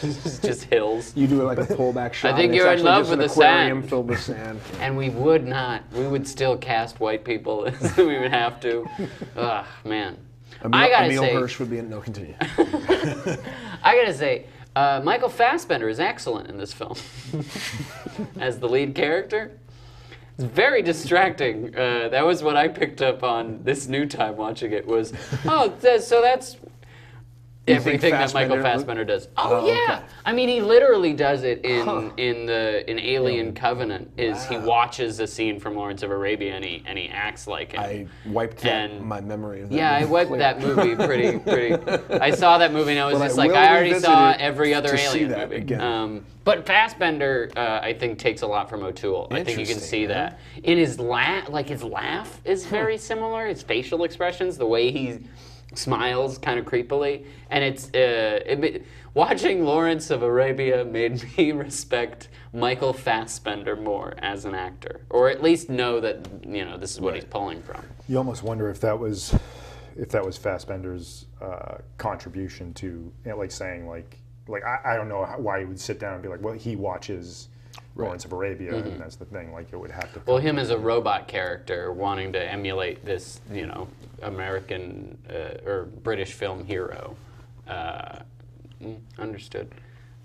It's just hills. You do like a pullback shot. think and you're in it's actually love just with an the aquarium sand. filled with sand. And we would not. We would still cast white people. We would have to. Ugh, man. I gotta Emil say, Hirsch would be in. No, continue. I gotta say, Michael Fassbender is excellent in this film as the lead character. It's very distracting. That was what I picked up on this new time watching it. Was so that's You think everything that Michael Fassbender- Fassbender does. Oh, Oh yeah, okay. I mean he literally does it in Alien Covenant. Is he watches a scene from Lawrence of Arabia and he acts like him. I wiped my memory of that. Yeah, I movie wiped clear. that movie pretty. I saw that movie and I was Well, just I like, will I already revisit saw it every other to see Alien that movie. again. But Fassbender, I think, takes a lot from O'Toole. I think you can Interesting, see that in his laugh is very similar. His facial expressions, the way he smiles, kind of creepily, and watching Lawrence of Arabia made me respect Michael Fassbender more as an actor, or at least know that this is what he's pulling from. You almost wonder if that was Fassbender's contribution to like saying like I don't know why he would sit down and be like, well, he watches Lawrence of Arabia, and that's the thing. Like it would have to. Well, him as a robot character wanting to emulate this, American or British film hero. Understood.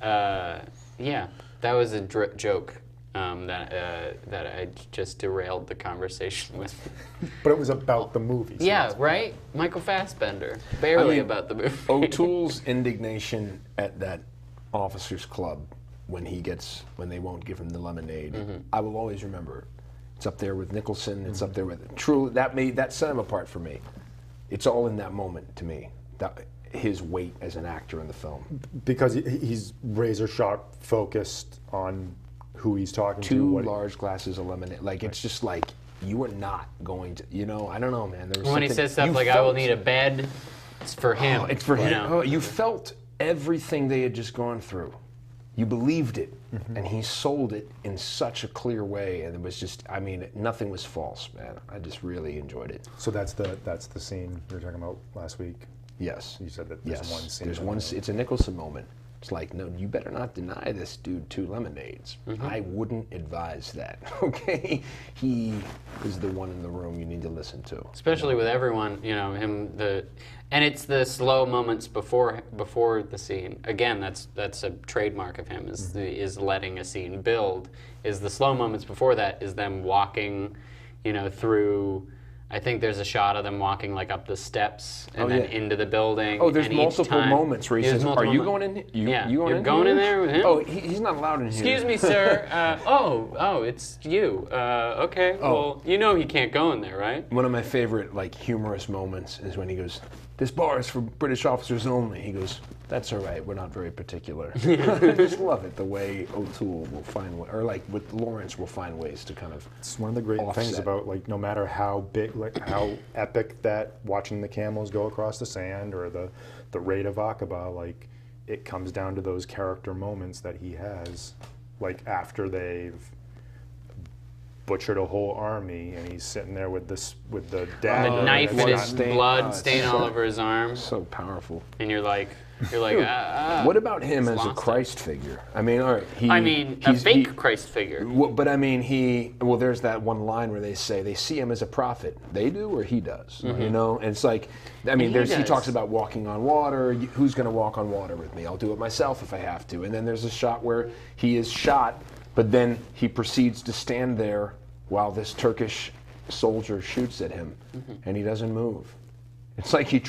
Yeah, that was a joke that I just derailed the conversation with. But it was about the movie. So Yeah, that's- right? Michael Fassbender. Barely mean, about the movie. O'Toole's indignation at that officers' club when they won't give him the lemonade, I will always remember. It's up there with Nicholson. It's up there with truly that set him apart for me. It's all in that moment to me. That his weight as an actor in the film. Because he's razor sharp focused on who he's talking to. Two what large glasses of lemonade. Like it's just like you are not going to. I don't know, man. There was When he something- says stuff you like, I will felt- need a bed, it's for him. It's for him. know? Oh, you felt everything they had just gone through. You believed it, and he sold it in such a clear way, and it was just, nothing was false, man. I just really enjoyed it. So that's the scene we were talking about last week. Yes. You said that there's Yes. one scene. There's one. It's a Nicholson moment. It's like, no, you better not deny this dude 2 lemonades. I wouldn't advise that. Okay, he is the one in the room you need to listen to. Especially with everyone, and it's the slow moments before the scene. Again, that's a trademark of him is letting a scene build. Is the slow moments before that is them walking, through. I think there's a shot of them walking like up the steps and then into the building. Oh, there's and each multiple time- moments where he There's says, multiple "Are you mo- going in? Yeah, you you're in going here?" in there with him? Oh, he's not allowed in here. Excuse me, sir. It's you. Okay. Well, he can't go in there, right? One of my favorite humorous moments is when he goes, "This bar is for British officers only." He goes, "That's all right. We're not very particular." I just love it the way O'Toole will find, or with Lawrence will find ways to kind of. It's one of the great things offset. about no matter how big, how epic that watching the camels go across the sand or the raid of Aqaba, it comes down to those character moments that he has, after they've butchered a whole army and he's sitting there with the dagger. The and knife it's and not- his stain. blood stain all over his arm, So powerful. and you're like, What about him as a lost it. Christ figure? All right. a fake Christ figure. But there's that one line where they see him as a prophet. They do, or he does. And it's like, he does. talks about walking on water. Who's going to walk on water with me? I'll do it myself if I have to. And then there's a shot where he is shot, but then he proceeds to stand there while this Turkish soldier shoots at him, and he doesn't move. It's like he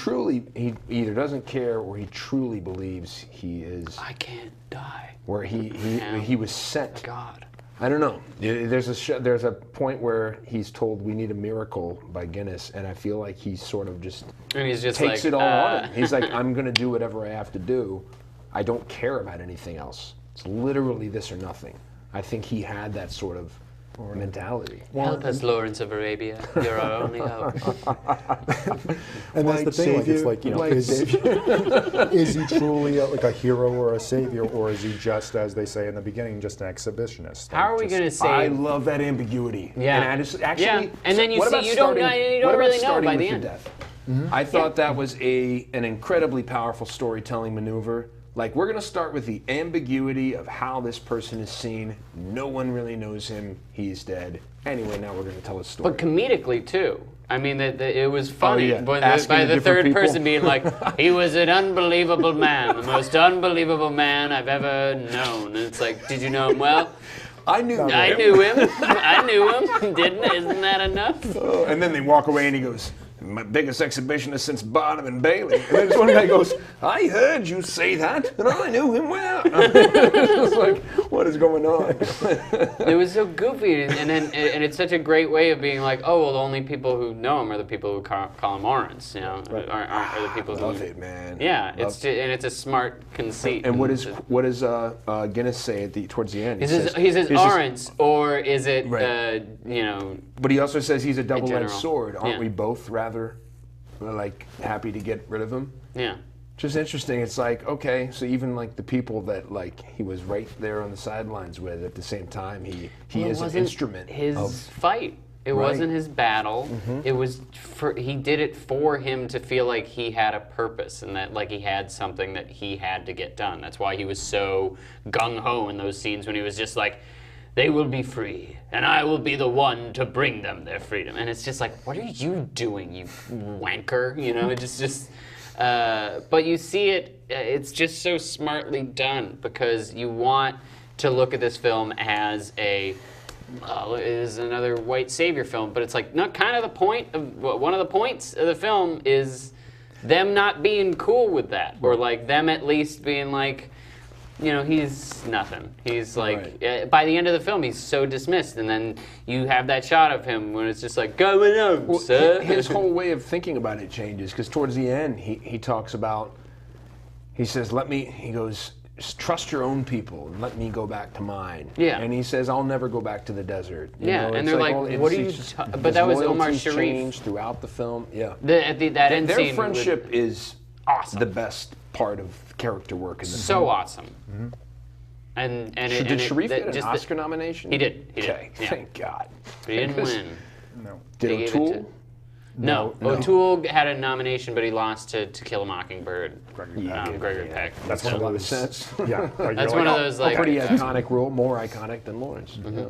either doesn't care or he truly believes he is. I can't die. Where he was sent. God. I don't know. There's a point where he's told we need a miracle by Guinness, and I feel like he sort of just takes like, it all on him. He's like, I'm going to do whatever I have to do. I don't care about anything else. It's literally this or nothing. I think he had that sort of mentality. Help us, Lawrence of Arabia. You're our only hope. And that's the thing. Like, it's like, you know, is he truly like a hero or a savior, or is he just, as they say in the beginning, just an exhibitionist? How are we going to say? I love that ambiguity. Yeah. And I just, actually, and then you see, you don't really know by the end. I thought that was an incredibly powerful storytelling maneuver. Like, we're going to start with the ambiguity of how this person is seen. No one really knows him. He's dead. Anyway, now we're going to tell a story. But comedically, too. I mean, it was funny by Asking the third people. person being like, he was an unbelievable man, the most unbelievable man I've ever known. And it's like, did you know him well? I knew him. I knew him. Isn't that enough? And then they walk away and he goes, my biggest exhibitionist since Barnum and Bailey. And then this one guy goes, I heard you say that, and I knew him well. It's like, what is going on? It was so goofy, and it's such a great way of being like, oh, well, the only people who know him are the people who call him Orange, you know, are the people who love it, man. Yeah, it's a smart conceit. And what does Guinness say towards the end? He says Orange, or is it you know? But he also says he's a double-edged sword. Aren't Yeah. we both rather like happy to get rid of him? Yeah. Just interesting. It's like, okay, so even like the people that like he was right there on the sidelines with, at the same time he is an instrument his of fight. It wasn't his battle. It was he did it for him to feel like he had a purpose and that like he had something that he had to get done. That's why he was so gung-ho in those scenes when he was just like, they will be free, and I will be the one to bring them their freedom. And it's just like, what are you doing, you wanker? You know, it's just. But you see it. It's just so smartly done because you want to look at this film as it is another white savior film, but it's like not kind of the point of one of the points of the film is them not being cool with that, or like them at least being like. You know, he's nothing. He's like, by the end of the film, he's so dismissed. And then you have that shot of him when it's just like, going on, sir. His whole way of thinking about it changes because towards the end, he talks about, he says, he goes, trust your own people and let me go back to mine. Yeah. And he says, I'll never go back to the desert. You know, and they're like, what are you, but that was Omar Sharif. Changed throughout the film, yeah. That end their scene friendship is awesome. The best part of character work in the film. So awesome. Did Sharif get an Oscar nomination? He did. Okay, Yeah. thank God. But he didn't win. No. Did They gave it O'Toole? No, O'Toole had a nomination, but he lost to Kill a Mockingbird. Gregory Peck. That's one a of lot of those- sense. Yeah. That's one of those like. Pretty iconic role, more iconic than Lawrence. Yeah.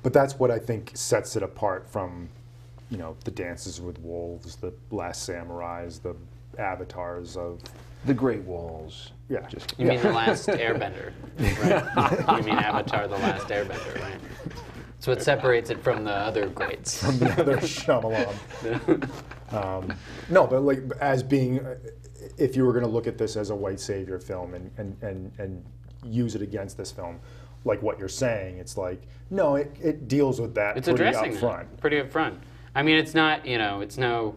But that's what I think sets it apart from, you know, the Dances with Wolves, the Last Samurais, the Avatars of. The Great Walls. Yeah. You mean The Last Airbender, right? You mean Avatar: The Last Airbender, right? That's what separates it from the other greats. From the other Shyamalan. No, but like as being, if you were going to look at this as a white savior film and use it against this film, like what you're saying, it's like no, it deals with that It's pretty addressing up front. that, pretty up front. I mean, it's not, you know, it's no.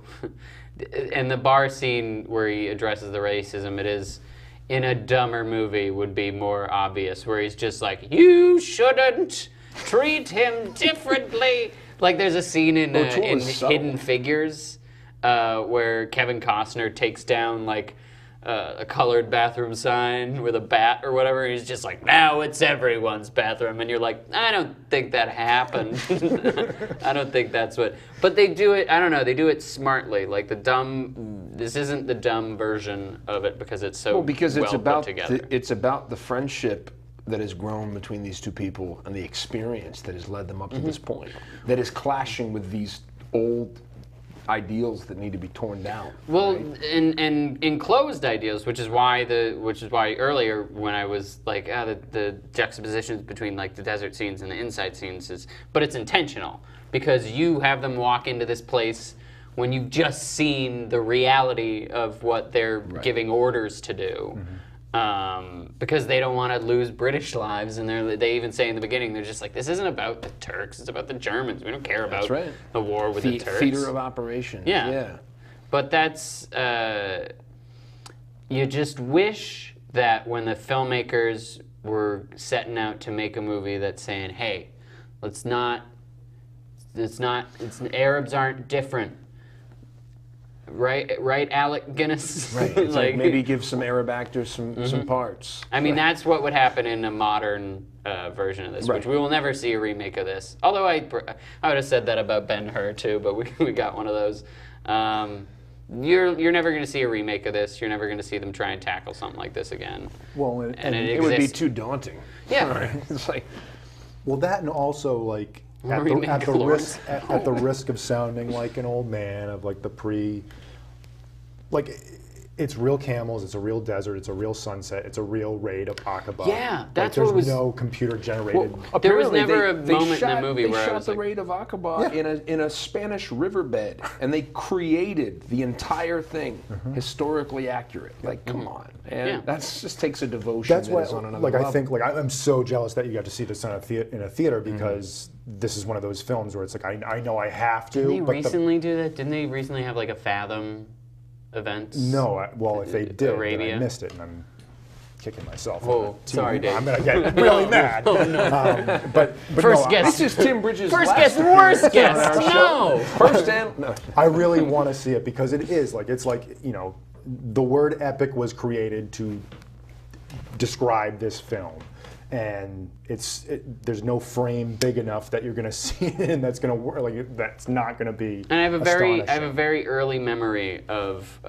And the bar scene where he addresses the racism, it is in a dumber movie would be more obvious, where he's just like, you shouldn't treat him differently. Like there's a scene in Hidden Figures where Kevin Costner takes down like a colored bathroom sign with a bat or whatever. And he's just like, now it's everyone's bathroom. And you're like, I don't think that happened. I don't think that's what. But they do it, I don't know, they do it smartly. Like this isn't the dumb version of it because it's so because it's well about put together. it's about the friendship that has grown between these two people and the experience that has led them up to this point that is clashing with these old ideals that need to be torn down. Well, right? and enclosed ideals, which is why earlier when I was like, the juxtapositions between like the desert scenes and the inside scenes but it's intentional because you have them walk into this place when you've just seen the reality of what they're giving orders to do. Because they don't want to lose British lives, and they even say in the beginning, they're just like, this isn't about the Turks, it's about the Germans. We don't care about the war with the Turks. Theater of operations. Yeah. But that's, you just wish that when the filmmakers were setting out to make a movie that's saying, hey, Arabs aren't different. Right, Alec Guinness? Right. It's like maybe give some Arab actors some parts. I mean, that's what would happen in a modern version of this, which we will never see a remake of this. Although I would have said that about Ben-Hur too, but we got one of those. You're never going to see a remake of this. You're never going to see them try and tackle something like this again. Well, and it would be too daunting. Yeah. It's like, well, that and also like at the risk of sounding like an old man of like it's real camels, it's a real desert, it's a real sunset, it's a real raid of Aqaba. Yeah, that's like, what was. There's no computer generated. Well, there was never a moment in the movie where they I shot was the like, raid of Aqaba in a Spanish riverbed, and they created the entire thing historically accurate. Like, come on, man, that just takes a devotion. That's why, on another like, level. I think, like, I'm so jealous that you got to see this in a theater because this is one of those films where it's like I know I have to. Didn't they recently do that? Didn't they recently have like a Fathom event? No, well, if they did, Arabia? then I missed it, and I'm kicking myself. Oh, sorry, Dave. I'm gonna get really mad. But First no, guest. This is Tim Bridges' First last guest, worst guest. on our No. show. First and no. I really want to see it because it is like it's like the word epic was created to describe this film. And there's no frame big enough that you're going to see it and that's going to work. Like that's not going to be. And I have a very early memory of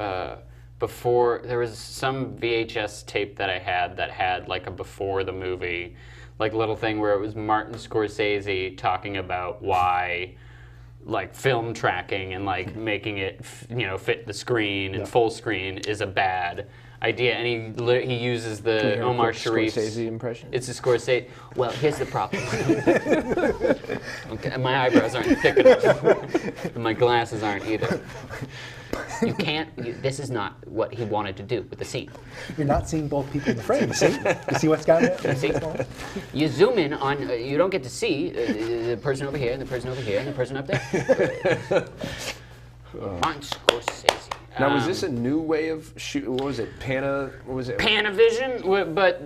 before there was some VHS tape that I had that had like a before the movie, like little thing where it was Martin Scorsese talking about why like film tracking and like making it fit the screen and full screen is a bad idea, and he uses the Omar Sharif Scorsese impression. It's a Scorsese. Well, here's the problem. Okay, my eyebrows aren't thick enough, and my glasses aren't either. You can't. This is not what he wanted to do with the scene. You're not seeing both people in the frame. You see what's got it? You see? You zoom in on. You don't get to see the person over here and the person over here and the person up there. Martin Scorsese. Now, was this a new way of shoot? What was it? Panavision, but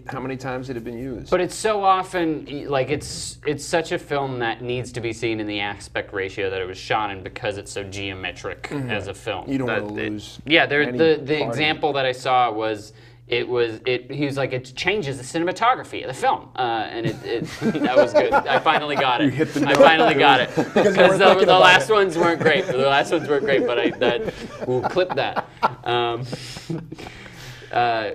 how many times had it been used? But it's so often like it's such a film that needs to be seen in the aspect ratio that it was shot in because it's so geometric as a film. You don't want to lose. Yeah, the example that I saw was. He was like, it changes the cinematography of the film, and that was good. I finally got it. You hit the note. I finally got it because the last it. ones weren't great. The last ones weren't great, but we'll clip that.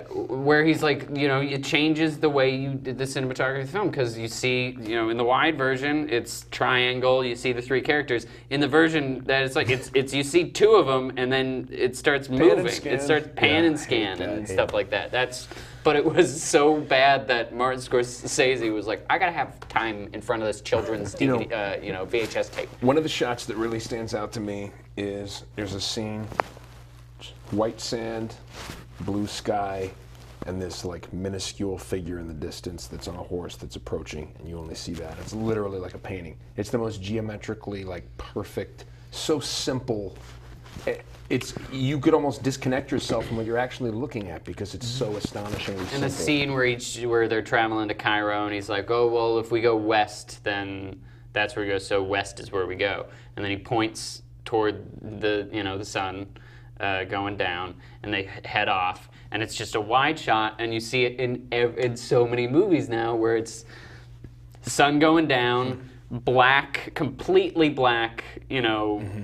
Where he's like, it changes the way you did the cinematography of the film because you see, in the wide version, it's triangle. You see the three characters. In the version that it's like, it's you see two of them and then it starts moving. It starts pan and scan and stuff like that. But it was so bad that Martin Scorsese was like, I gotta have time in front of this children's VHS tape. One of the shots that really stands out to me is there's a scene, white sand, blue sky, and this like minuscule figure in the distance that's on a horse that's approaching, and you only see that. It's literally like a painting. It's the most geometrically like perfect, so simple. You could almost disconnect yourself from what you're actually looking at because it's so astonishingly simple. And the scene where they're traveling to Cairo, and he's like, oh well, if we go west, then that's where we go. So west is where we go, and then he points toward the sun. Going down, and they head off, and it's just a wide shot, and you see it in so many movies now, where it's sun going down, black, completely black,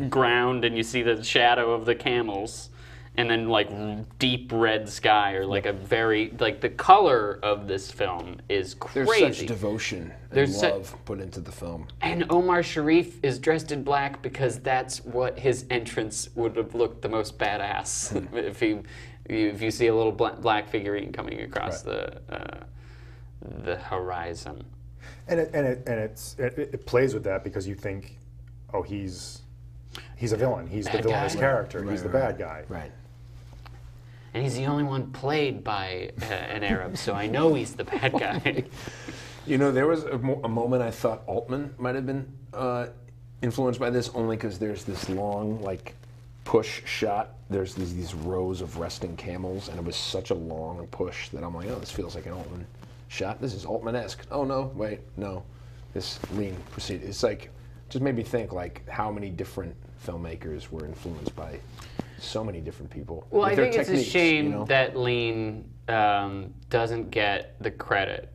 ground, and you see the shadow of the camels, and then like deep red sky, or like a very the color of this film is crazy. There's such devotion and love put into the film. And Omar Sharif is dressed in black because that's what his entrance would have looked the most badass if you see a little black figurine coming across the horizon. And it plays with that because you think, oh, he's he's a villain. He's the Bad villainous guy. character. He's the bad guy. Right. And he's the only one played by an Arab, so I know he's the bad guy. You know, there was a moment I thought Altman might have been influenced by this, only because there's this long, like, push shot. There's these rows of resting camels, and it was such a long push that I'm like, oh, this feels like an Altman shot. This is Altman-esque. Oh, no, wait, no. This lean proceed. It's like, just made me think, like, how many different filmmakers were influenced by so many different people. Well, with I their think it's a techniques, shame you know? that lean doesn't get the credit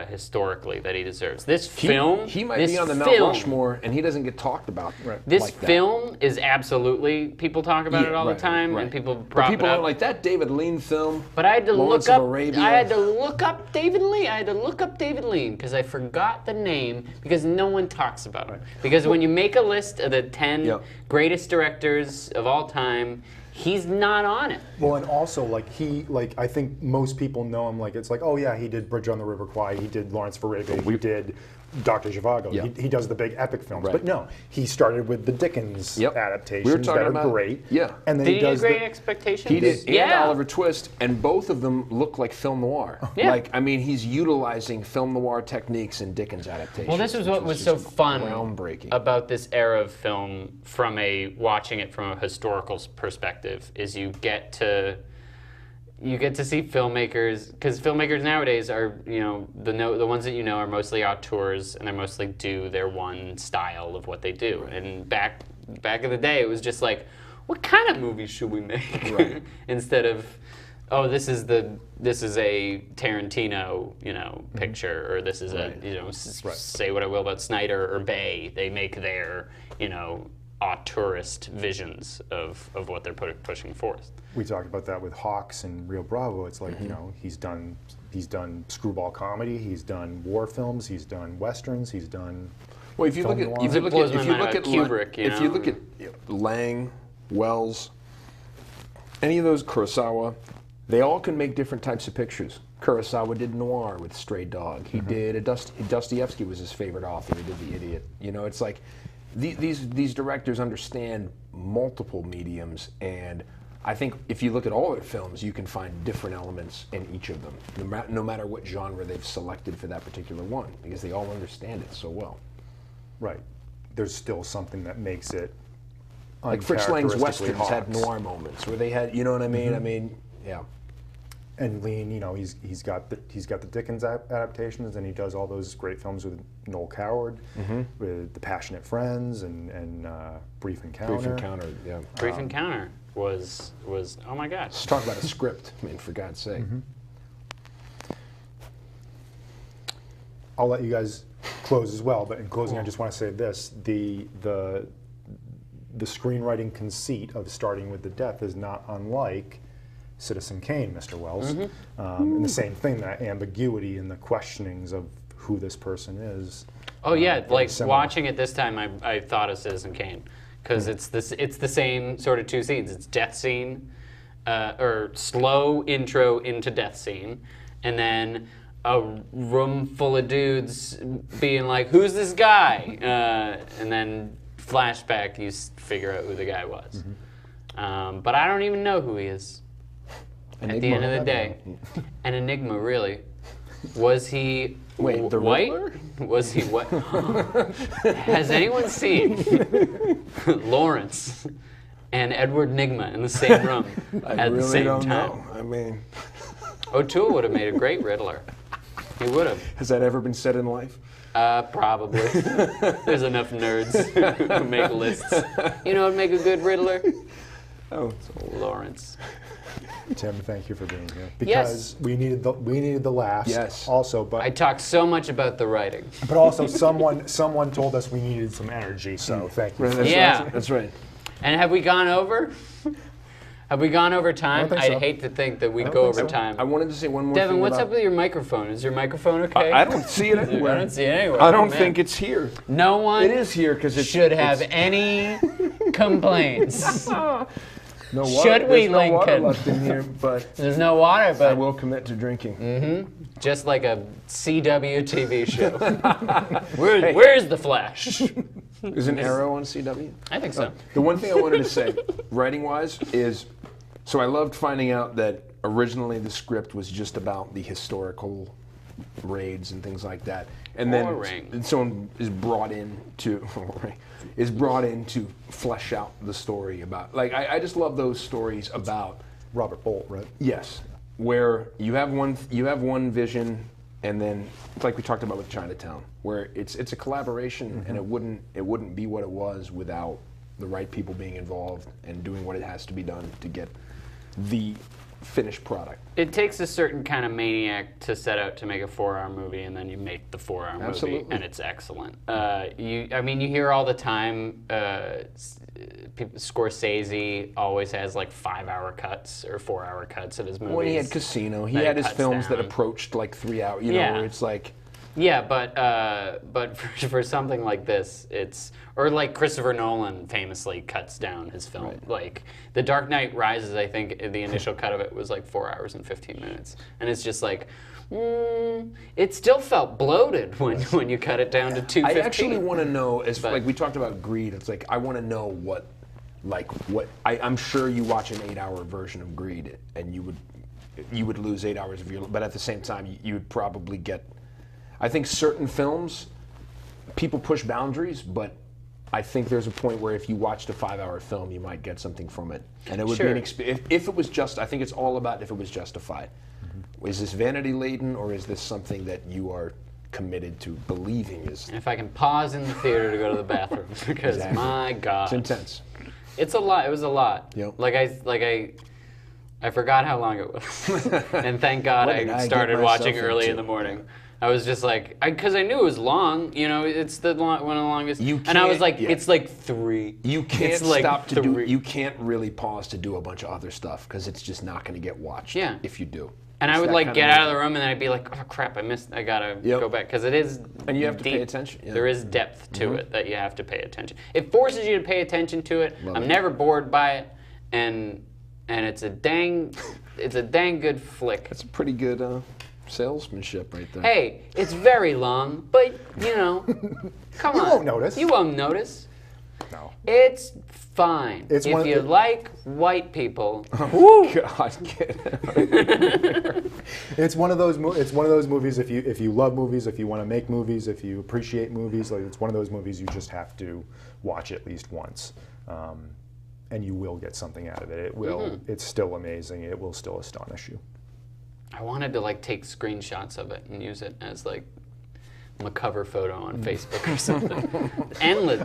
historically that he deserves. This film, He might this be on the Mount film- Rushmore, and he doesn't get talked about. Right. This like that. film is absolutely, people talk about Yeah, it all right, the time, right. and people But prop people it are up. like, that David Lean film. But I had to Lawrence look of up. Arabia. I had to look up David Lean. I had to look up David Lean because I forgot the name because no one talks about him. Because when you make a list of the 10 Yep. greatest directors of all time, he's not on it. Well, and also, like, I think most people know him, like, it's like, oh, yeah, he did Bridge on the River Kwai, he did Lawrence of Arabia, he did Dr. Zhivago, Yeah. he does the big epic films. Right. But no, he started with the Dickens Yep. adaptations We were talking that are about- great. yeah. And then Did he he do does Great the, Expectations? He did, and Yeah. Oliver Twist, and both of them look like film noir. Yeah. Like, I mean, he's utilizing film noir techniques in Dickens adaptations. Well, this is what which was so just fun groundbreaking. about this era of film watching it from a historical perspective is you get to see filmmakers, because filmmakers nowadays are, the ones that you know are mostly auteurs, and they mostly do their one style of what they do. And back in the day, it was just like, what kind of movies should we make? Right. Instead of, oh, this is a Tarantino, picture, or this is Right. say what I will about Snyder or Bay. They make their, auteurist visions of what they're pushing forth. we talked about that with Hawks and Rio Bravo. It's like, he's done screwball comedy, he's done war films, he's done westerns, he's done. Well, if you look film at noir. if you look blows at my if you mind look at about Kubrick, if you look at Lang, Wells, any of those, Kurosawa, they all can make different types of pictures. Kurosawa did noir with Stray Dog. He did Dostoevsky was his favorite author. He did The Idiot. It's like these directors understand multiple mediums, and I think if you look at all their films, you can find different elements in each of them, no matter what genre they've selected for that particular one, because they all understand it so well. Right. There's still something that makes it Like Fritz Lang's uncharacteristically westerns had Hawks. noir moments where they had, you know what I mean? I mean, yeah. And Lean, he's got the Dickens adaptations, and he does all those great films with Noel Coward, with The Passionate Friends and Brief Encounter. Brief Encounter, yeah. Brief Encounter was oh my god. Let's talk about a script, I mean, for God's sake. I'll let you guys close as well, but in closing, I just want to say this: the screenwriting conceit of starting with the death is not unlike Citizen Kane, Mr. Wells. And the same thing, that ambiguity and the questionings of who this person is. Oh yeah, very like similar. watching it this time, I thought of Citizen Kane because it's the same sort of two scenes. It's death scene, or slow intro into death scene, and then a room full of dudes being like, "Who's this guy?" And then flashback, you figure out who the guy was. But I don't even know who he is. At the end of the day, an enigma, really. Was he Wait, the white? Riddler? Was he what? Has anyone seen Lawrence and Edward Nygma in the same room at the same time? know. I mean, O'Toole would have made a great Riddler. He would have. has that ever been said in life? Probably. There's enough nerds who make lists. You know what'd make a good Riddler? Oh, it's old. Lawrence. Tim, thank you for being here, Yes. because we needed the laughs. Yes. Also, but I talk so much about the writing. also someone told us we needed some energy. So thank you. That's Yeah. right. That's right. And have we gone over? Have we gone over time? think I'd so. hate to think that we don't go think over so. time. I wanted to say one more Devon, thing what's about, up with your microphone? Is your microphone okay? I don't see it anywhere. I don't see it anywhere. I don't Man. think it's here. No one It is here because it should have any complaints. No water. Should we, There's no water Lincoln? left in here, but There's no water, I but will commit to drinking. just like a CW TV show. Where's the Flash? Is an Arrow on CW? I think so. The one thing I wanted to say, writing-wise, is so I loved finding out that originally the script was just about the historical raids and things like that, and then someone is brought in to flesh out the story about. Like I just love those stories about Robert Bolt, right? Yes, where you have one vision, and then it's like we talked about with Chinatown, where it's a collaboration, and it wouldn't be what it was without the right people being involved and doing what it has to be done to get the finished product. It takes a certain kind of maniac to set out to make a 4-hour movie, and then you make the 4-hour movie, and it's excellent. You hear all the time, Scorsese always has like 5-hour cuts or 4-hour cuts of his movies. When he had Casino, he had his films that approached like 3 hours. You know, where it's like. Yeah, but for something like this, or like Christopher Nolan famously cuts down his film. Right. Like The Dark Knight Rises, I think the initial cut of it was like 4 hours and 15 minutes, and it's just like, it still felt bloated when you cut it down to 2:15. I actually want to know, like we talked about Greed. It's like I want to know what I'm sure you watch an 8-hour version of Greed, and you would lose 8 hours of your, but at the same time you would probably get. I think certain films, people push boundaries, but I think there's a point where if you watched a 5-hour film, you might get something from it, and it would be an experience. If it was just, I think it's all about if it was justified. Mm-hmm. Is this vanity laden, or is this something that you are committed to believing is? And if I can pause in the theater to go to the bathroom, because my God, it's intense. It's a lot. It was a lot. Yep. I forgot how long it was, and thank God I started watching early in the morning. I was just like, because I knew it was long. You know, it's one of the longest. And I was like, it's like 3. You can't stop to do. You can't really pause to do a bunch of other stuff because it's just not going to get watched. Yeah. If you do. And I would like get out of the room and then I'd be like, oh crap, I gotta go back because it is. And you have to deep. pay attention. Yeah. There is depth to it that you have to pay attention. It forces you to pay attention to it. I'm never bored by it, and it's a dang good flick. That's a pretty good salesmanship right there. Hey, it's very long, but you know, come on. You won't notice. You won't notice. No. It's fine. It's if you like white people. Oh, God, it's one of those movies. If you love movies, if you want to make movies, if you appreciate movies, like it's one of those movies you just have to watch at least once, and you will get something out of it. It will. Mm-hmm. It's still amazing. It will still astonish you. I wanted to like take screenshots of it and use it as like a cover photo on Facebook or something.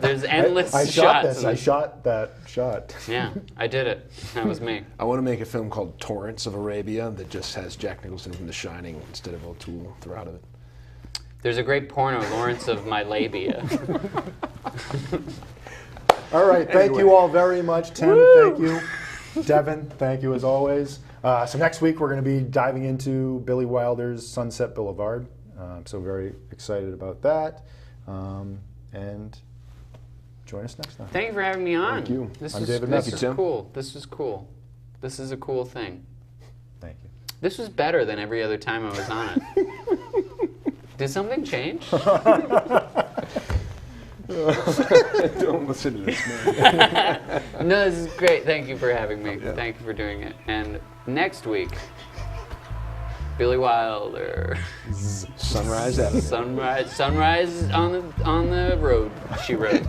There's endless shots. I shot that shot. Yeah, I did it. That was me. I want to make a film called Torrents of Arabia that just has Jack Nicholson from The Shining instead of O'Toole throughout of it. There's a great porno, Lawrence of My Labia. All right, thank you all very much. Tim, thank you. Devon, thank you as always. So next week we're going to be diving into Billy Wilder's Sunset Boulevard. So very excited about that. And join us next time. Thank you for having me on. Thank you. I'm David This Metzger. is cool. This is cool. This is a cool thing. Thank you. This was better than every other time I was on it. Did something change? Don't listen to this, man. No, this is great. Thank you for having me. Yeah. Thank you for doing it. And next week, Billy Wilder. Sunrise Avenue. Sunrise on the road. She wrote.